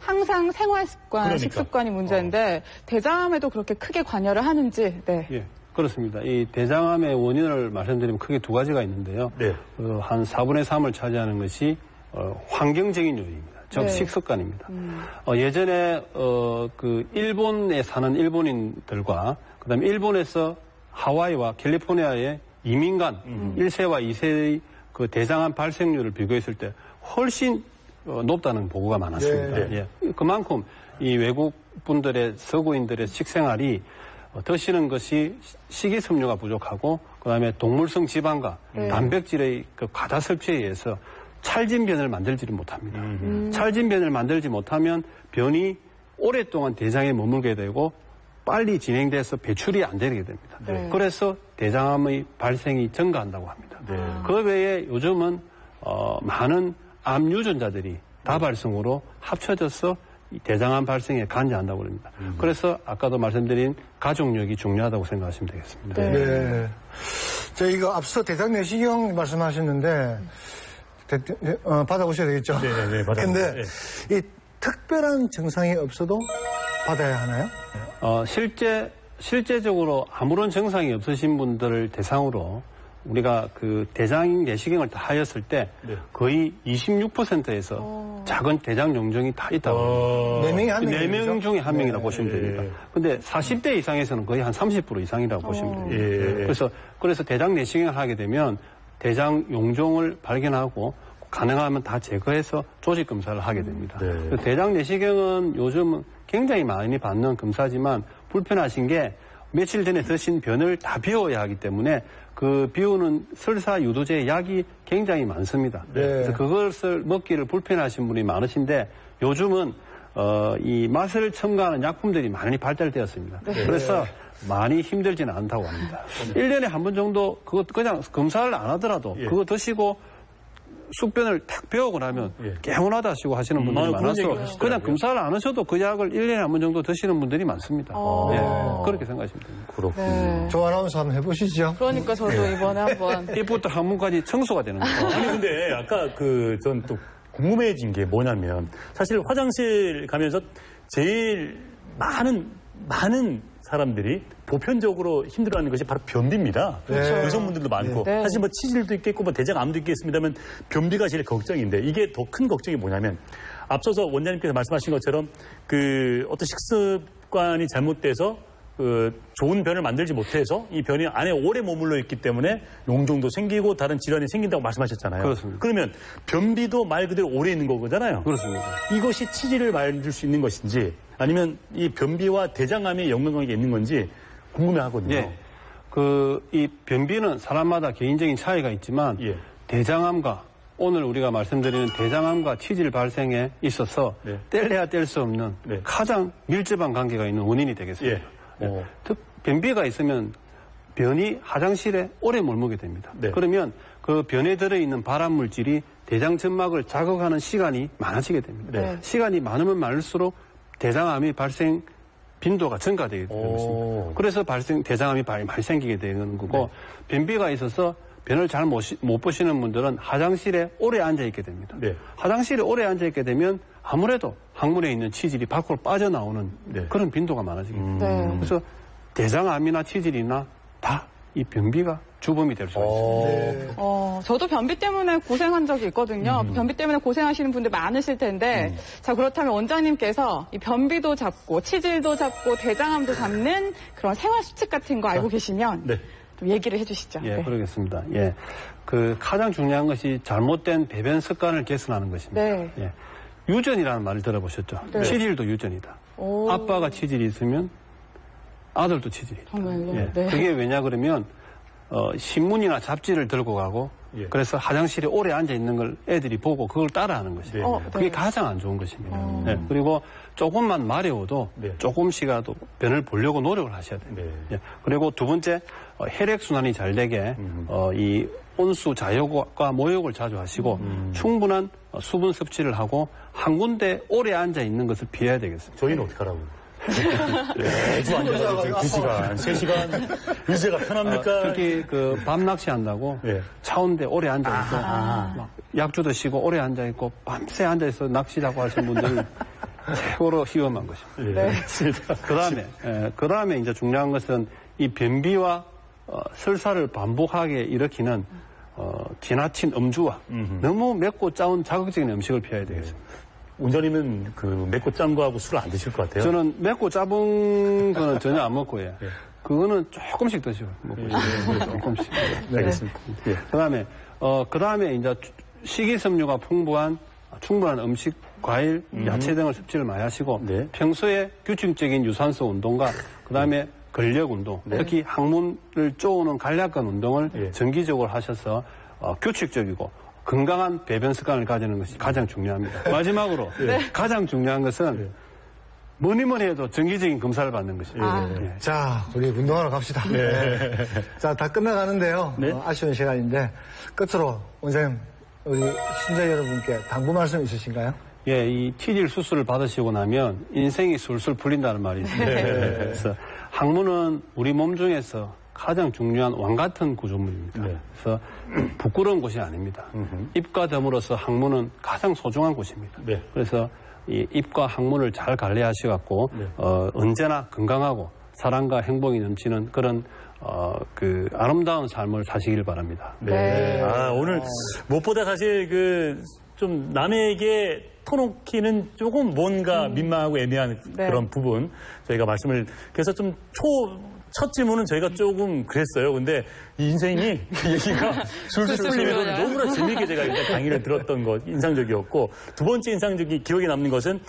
항상 생활 습관, 식습관이 문제인데 대장암에도 그렇게 크게 관여를 하는지. 예, 그렇습니다. 이 대장암의 원인을 말씀드리면 크게 두 가지가 있는데요. 한 4분의 3을 차지하는 것이 환경적인 요인입니다. 즉 식습관입니다. 예전에 그 일본에 사는 일본인들과 그다음에 일본에서 하와이와 캘리포니아의 이민간 1세와 2세의 그 대장암 발생률을 비교했을 때 훨씬 높다는 보고가 많았습니다. 예. 그만큼 이 외국 분들의 서구인들의 식생활이 드시는 것이 식이섬유가 부족하고 그다음에 동물성 지방과 단백질의 그 과다 섭취에 의해서 찰진 변을 만들지를 못합니다. 찰진 변을 만들지 못하면 변이 오랫동안 대장에 머물게 되고 빨리 진행돼서 배출이 안 되게 됩니다. 그래서 대장암의 발생이 증가한다고 합니다. 그 외에 요즘은 많은 암 유전자들이 다발성으로 합쳐져서 대장암 발생에 관여한다고 합니다. 그래서 아까도 말씀드린 가족력이 중요하다고 생각하시면 되겠습니다. 자, 이거 앞서 대장 내시경 말씀하셨는데 받아보셔야 되겠죠? 근데 이 특별한 증상이 없어도 받아야 하나요? 실제적으로 아무런 증상이 없으신 분들을 대상으로 우리가 그 대장 내시경을 다 하였을 때 거의 26%에서 작은 대장 용종이 다 있다고. 4명 중에 1명이라고 보시면 됩니다. 근데 40대 이상에서는 거의 한 30% 이상이라고 보시면 됩니다. 그래서 대장 내시경을 하게 되면 대장 용종을 발견하고 가능하면 다 제거해서 조직 검사를 하게 됩니다. 대장 내시경은 요즘은 굉장히 많이 받는 검사지만 불편하신 게 며칠 전에 드신 변을 다 비워야 하기 때문에 그 비우는 설사 유도제 약이 굉장히 많습니다. 그래서 그것을 먹기를 불편하신 분이 많으신데 요즘은 이 맛을 첨가하는 약품들이 많이 발달되었습니다. 그래서 많이 힘들지는 않다고 합니다. 1년에 한 번 정도 그거 그냥 검사를 안 하더라도 그거 드시고 숙변을 탁 배우고 나면 개운하다 하시고 하시는 분들이 많아서 그냥 검사를 안 하셔도 그 약을 1년에 한 번 정도 드시는 분들이 많습니다. 그렇게 생각하시면 됩니다. 그렇군요. 조 아나운서 한번 해보시죠. 그러니까 저도 이번에 한번. 입부터 항문까지 청소가 되는 거예요. 아니 근데 아까 전 또 궁금해진 게 뭐냐면 사실 화장실 가면서 제일 많은 사람들이 보편적으로 힘들어하는 것이 바로 변비입니다. 여성분들도 많고 사실 뭐 치질도 있겠고 뭐 대장암도 있겠습니다만 변비가 제일 걱정인데 이게 더 큰 걱정이 뭐냐면 앞서서 원장님께서 말씀하신 것처럼 그 어떤 식습관이 잘못돼서 좋은 변을 만들지 못해서 이 변이 안에 오래 머물러 있기 때문에 용종도 생기고 다른 질환이 생긴다고 말씀하셨잖아요. 그렇습니다. 그러면 변비도 말 그대로 오래 있는 거잖아요. 그렇습니다. 이것이 치질을 만들 수 있는 것인지 아니면 이 변비와 대장암이 연관관계가 있는 건지 궁금해하거든요. 예. 이 변비는 사람마다 개인적인 차이가 있지만 예. 대장암과 오늘 우리가 말씀드리는 대장암과 치질 발생에 있어서 네. 뗄래야 뗄 수 없는 네. 가장 밀접한 관계가 있는 원인이 되겠습니다. 예. 변비가 있으면 변이 화장실에 오래 머물게 됩니다. 네. 그러면 그 변에 들어있는 발암 물질이 대장 점막을 자극하는 시간이 많아지게 됩니다. 네. 시간이 많으면 많을수록 대장암이 발생 빈도가 증가되게 되는 것입니다. 그래서 대장암이 많이 생기게 되는 거고 변비가 있어서 변을 잘 못 보시는 분들은 화장실에 오래 앉아있게 됩니다. 네. 화장실에 오래 앉아있게 되면 아무래도 항문에 있는 치질이 밖으로 빠져나오는 그런 빈도가 많아지게 됩니다. 그래서 대장암이나 치질이나 다 이 변비가 주범이 될 수가 있습니다. 저도 변비 때문에 고생한 적이 있거든요. 변비 때문에 고생하시는 분들 많으실 텐데, 자, 그렇다면 원장님께서 이 변비도 잡고, 치질도 잡고, 대장암도 잡는 그런 생활 수칙 같은 거 알고 계시면 좀 얘기를 해주시죠. 예, 그러겠습니다. 예. 가장 중요한 것이 잘못된 배변 습관을 개선하는 것입니다. 네. 예. 유전이라는 말을 들어보셨죠? 네. 치질도 유전이다. 아빠가 치질이 있으면 아들도 치질이다. 정말요? 예. 네. 그게 왜냐 그러면 신문이나 잡지를 들고 가고 그래서 화장실에 오래 앉아 있는 걸 애들이 보고 그걸 따라하는 것이에요. 그게 가장 안 좋은 것입니다. 예. 그리고 조금만 마려워도 조금씩이라도 변을 보려고 노력을 하셔야 돼요. 예. 그리고 두 번째 혈액 순환이 잘 되게 이 온수 자욕과 모욕을 자주 하시고 충분한 수분 섭취를 하고 한 군데 오래 앉아 있는 것을 피해야 되겠습니다. 저희는 어떻게 하라고요? 매주 앉아가지고 2시간, 3시간 의제가 편합니까? 특히 밤 낚시한다고 차운데 오래 앉아있고 막 약주 드시고 오래 앉아있고 밤새 앉아있어 낚시라고 하시는 분들은 최고로 위험한 것입니다. 그 다음에 이제 중요한 것은 이 변비와 설사를 반복하게 일으키는 지나친 음주와 너무 맵고 짜운 자극적인 음식을 피해야 되겠습니다. 원장님은 맵고 짠 거하고 술을 안 드실 것 같아요? 저는 맵고 짜은 거는 전혀 안 먹고 요 그거는 조금씩 드시고 먹고 조금씩. 네, 알겠습니다. 그다음에 이제 식이섬유가 충분한 음식, 과일, 야채 등을 섭취를 많이 하시고 평소에 규칙적인 유산소 운동과 그다음에 근력 운동, 특히 항문을 쪼우는 간략한 운동을 정기적으로 하셔서 규칙적이고 건강한 배변 습관을 가지는 것이 가장 중요합니다. 마지막으로 가장 중요한 것은 뭐니 해도 정기적인 검사를 받는 것입니다. 자, 우리 운동하러 갑시다. 자, 다 끝나가는데요. 아쉬운 시간인데 끝으로 원장님, 우리 신자 여러분께 당부 말씀 있으신가요? 예, 이 치질 수술을 받으시고 나면 인생이 술술 풀린다는 말이 있습니다. 그래서 항문은 우리 몸 중에서 가장 중요한 왕 같은 구조물입니다. 그래서 부끄러운 곳이 아닙니다. 입과 더불어서 항문은 가장 소중한 곳입니다. 그래서 이 입과 항문을 잘 관리하셔갖고 언제나 건강하고 사랑과 행복이 넘치는 그런 아름다운 삶을 사시길 바랍니다. 오늘 무엇보다 사실 좀 남에게 터놓기는 조금 뭔가 민망하고 애매한 그런 부분 저희가 말씀을 그래서 좀 첫 질문은 저희가 조금 그랬어요. 근데 이 인생이 얘기가 술술 풀리면서 너무나 재미있게 제가 일단 강의를 들었던 것 인상적이었고 두 번째 인상적인 기억에 남는 것은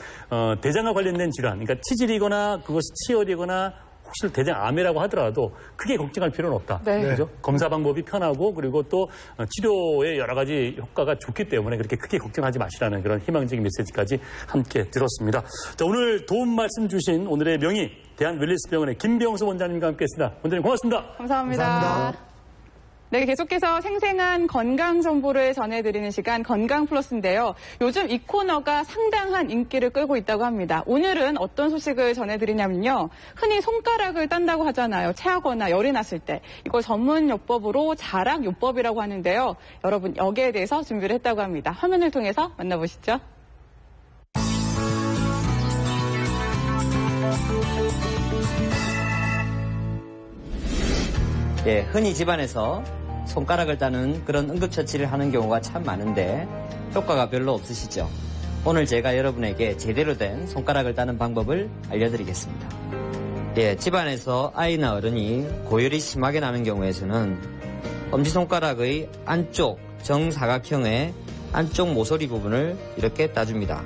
대장과 관련된 질환, 그러니까 치질이거나 그것이 치열이거나 혹시 대장암이라고 하더라도 크게 걱정할 필요는 없다. 그죠? 검사 방법이 편하고 그리고 또 치료의 여러 가지 효과가 좋기 때문에 그렇게 크게 걱정하지 마시라는 그런 희망적인 메시지까지 함께 들었습니다. 자, 오늘 도움 말씀 주신 오늘의 명의 대한웰리스병원의 김병수 원장님과 함께했습니다. 원장님 고맙습니다. 감사합니다. 네, 계속해서 생생한 건강 정보를 전해드리는 시간 건강 플러스인데요. 요즘 이 코너가 상당한 인기를 끌고 있다고 합니다. 오늘은 어떤 소식을 전해드리냐면요. 흔히 손가락을 딴다고 하잖아요. 체하거나 열이 났을 때. 이걸 전문 요법으로 자락요법이라고 하는데요. 여러분 여기에 대해서 준비를 했다고 합니다. 화면을 통해서 만나보시죠. 예, 흔히 집안에서 손가락을 따는 그런 응급처치를 하는 경우가 참 많은데 효과가 별로 없으시죠? 오늘 제가 여러분에게 제대로 된 손가락을 따는 방법을 알려드리겠습니다. 예, 집안에서 아이나 어른이 고열이 심하게 나는 경우에서는 엄지손가락의 안쪽 정사각형의 안쪽 모서리 부분을 이렇게 따줍니다.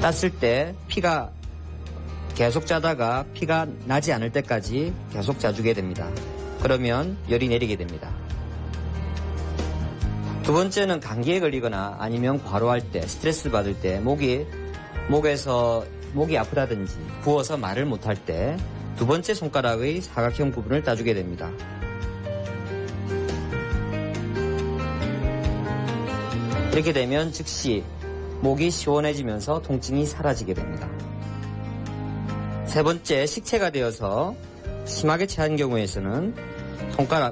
땄을 때 피가 계속 짜다가 피가 나지 않을 때까지 계속 짜주게 됩니다. 그러면 열이 내리게 됩니다. 두 번째는 감기에 걸리거나 아니면 과로할 때, 스트레스 받을 때, 목이 아프다든지 부어서 말을 못할 때 두 번째 손가락의 사각형 부분을 따주게 됩니다. 이렇게 되면 즉시 목이 시원해지면서 통증이 사라지게 됩니다. 세 번째, 식체가 되어서 심하게 체한 경우에서는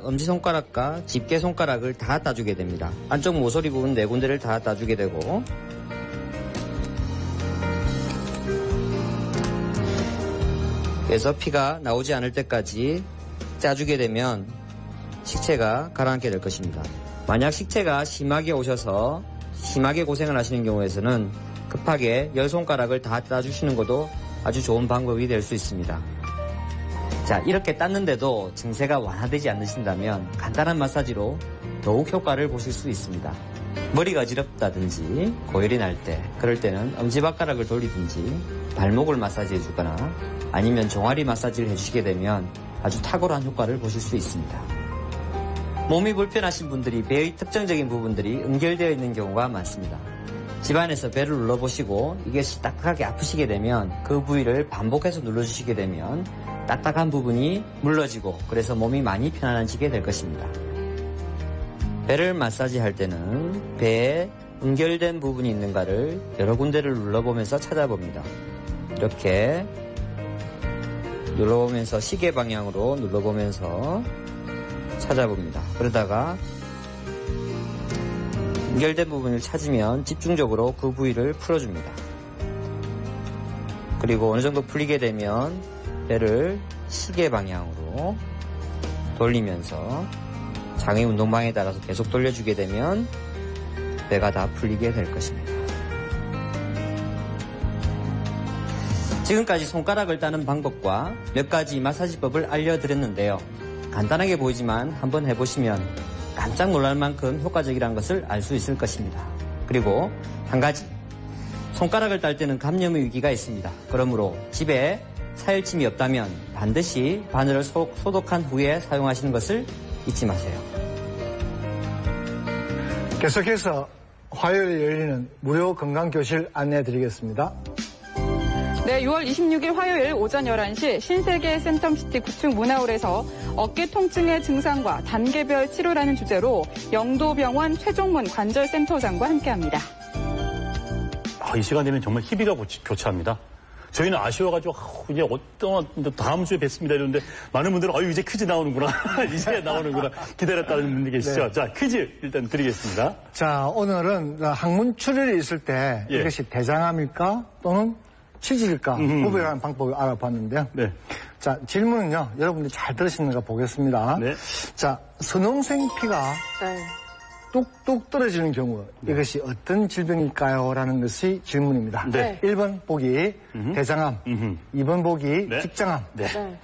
엄지손가락과 집게손가락을 다 따주게 됩니다. 안쪽 모서리 부분 네 군데를 다 따주게 되고, 그래서 피가 나오지 않을 때까지 짜주게 되면 식체가 가라앉게 될 것입니다. 만약 식체가 심하게 오셔서 심하게 고생을 하시는 경우에서는 급하게 10손가락을 다 따주시는 것도 아주 좋은 방법이 될 수 있습니다. 자, 이렇게 땄는데도 증세가 완화되지 않으신다면 간단한 마사지로 더욱 효과를 보실 수 있습니다. 머리가 어지럽다든지 고열이 날 때, 그럴 때는 엄지발가락을 돌리든지 발목을 마사지해 주거나 아니면 종아리 마사지를 해주시게 되면 아주 탁월한 효과를 보실 수 있습니다. 몸이 불편하신 분들이 배의 특정적인 부분들이 응결되어 있는 경우가 많습니다. 집안에서 배를 눌러보시고 이것이 딱딱하게 아프시게 되면 그 부위를 반복해서 눌러주시게 되면 딱딱한 부분이 물러지고 그래서 몸이 많이 편안해지게 될 것입니다. 배를 마사지할 때는 배에 응결된 부분이 있는가를 여러 군데를 눌러보면서 찾아봅니다. 이렇게 눌러보면서 시계 방향으로 눌러보면서 찾아봅니다. 그러다가 연결된 부분을 찾으면 집중적으로 그 부위를 풀어줍니다. 그리고 어느 정도 풀리게 되면 배를 시계 방향으로 돌리면서 장의 운동방에 따라서 계속 돌려주게 되면 배가 다 풀리게 될 것입니다. 지금까지 손가락을 따는 방법과 몇 가지 마사지법을 알려드렸는데요. 간단하게 보이지만 한번 해보시면 깜짝 놀랄 만큼 효과적이라는 것을 알 수 있을 것입니다. 그리고 한 가지, 손가락을 딸 때는 감염의 위기가 있습니다. 그러므로 집에 사열침이 없다면 반드시 바늘을 소독한 후에 사용하시는 것을 잊지 마세요. 계속해서 화요일에 열리는 무료 건강교실 안내해드리겠습니다. 네, 6월 26일 화요일 오전 11시 신세계 센텀시티 9층 문화홀에서 어깨 통증의 증상과 단계별 치료라는 주제로 영도병원 최종문 관절센터장과 함께합니다. 이 시간 되면 정말 희비가 교차합니다. 저희는 아쉬워가지고 이제 다음 주에 뵙습니다 이러는데 많은 분들은 이제 퀴즈 나오는구나 이제 나오는구나 기다렸다는 분들 계시죠. 네. 자, 퀴즈 일단 드리겠습니다. 자, 오늘은 항문 출혈이 있을 때 이것이 대장암일까 또는 치질일까 구별하는 방법을 알아봤는데요. 네. 자, 질문은요. 여러분들이 잘 들으시는가 보겠습니다. 네. 자, 선홍색 피가 뚝뚝 떨어지는 경우 이것이 어떤 질병일까요? 라는 것이 질문입니다. 네. 1번 보기 대장암, 2번 보기 직장암,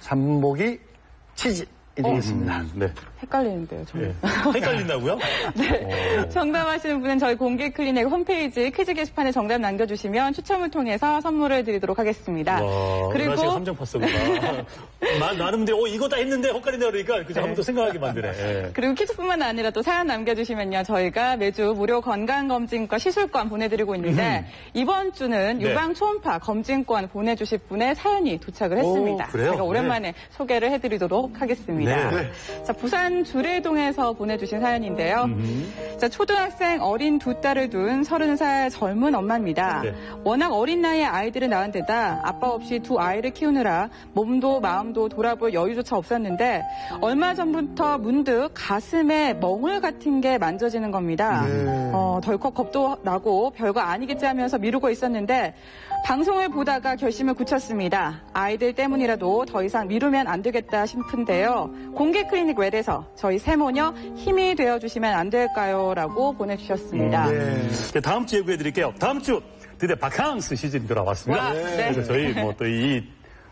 3번 보기 치질이 되겠습니다. 네. 헷갈리는데요, 저는. 네. 헷갈린다고요? 네. 정답하시는 분은 저희 공개 클리닉 홈페이지 퀴즈 게시판에 정답 남겨주시면 추첨을 통해서 선물을 드리도록 하겠습니다. 와, 그리고 제가 함정 팠었구나. 많은 분들이 이거 다 했는데 헷갈린다 그러니까 그저 한번 또 생각하게 만드네. 네. 그리고 퀴즈뿐만 아니라 또 사연 남겨주시면요. 저희가 매주 무료 건강검진과 시술권 보내드리고 있는데 이번 주는 유방 초음파 검진권 보내주실 분의 사연이 도착을 했습니다. 그래요? 제가 오랜만에 소개를 해드리도록 하겠습니다. 네. 자, 부산 주례동에서 보내주신 사연인데요. 자, 초등학생 어린 두 딸을 둔 30살 젊은 엄마입니다. 네. 워낙 어린 나이에 아이들을 낳은 데다 아빠 없이 두 아이를 키우느라 몸도 마음도 돌아볼 여유조차 없었는데 얼마 전부터 문득 가슴에 멍울 같은 게 만져지는 겁니다. 덜컥 겁도 나고 별거 아니겠지 하면서 미루고 있었는데 방송을 보다가 결심을 굳혔습니다. 아이들 때문이라도 더 이상 미루면 안 되겠다 싶은데요. 공개 클리닉 웰에서 저희 세모녀 힘이 되어주시면 안 될까요? 라고 보내주셨습니다. 다음 주에 구해드릴게요. 다음 주 드디어 바캉스 시즌이 돌아왔습니다. 와, 네. 그래서 저희 뭐 또 이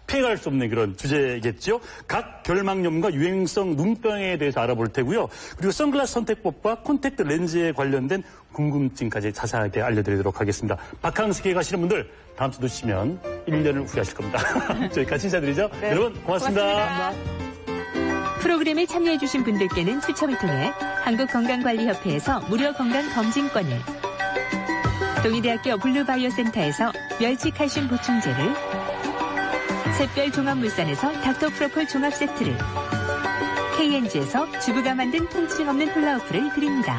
피해갈 수 없는 그런 주제겠죠. 각 결막염과 유행성 눈병에 대해서 알아볼 테고요. 그리고 선글라스 선택법과 콘택트 렌즈에 관련된 궁금증까지 자세하게 알려드리도록 하겠습니다. 바캉스에 가시는 분들 다음 주 놓치시면 1년을 후회하실 겁니다. 저희 같이 인사드리죠. 네. 여러분 고맙습니다. 프로그램에 참여해주신 분들께는 추첨을 통해 한국건강관리협회에서 무료 건강검진권을, 동의대학교 블루바이오센터에서 멸치칼슘 보충제를, 샛별 종합물산에서 닥터프로폴 종합세트를, KNG에서 주부가 만든 통증 없는 훌라후프를 드립니다.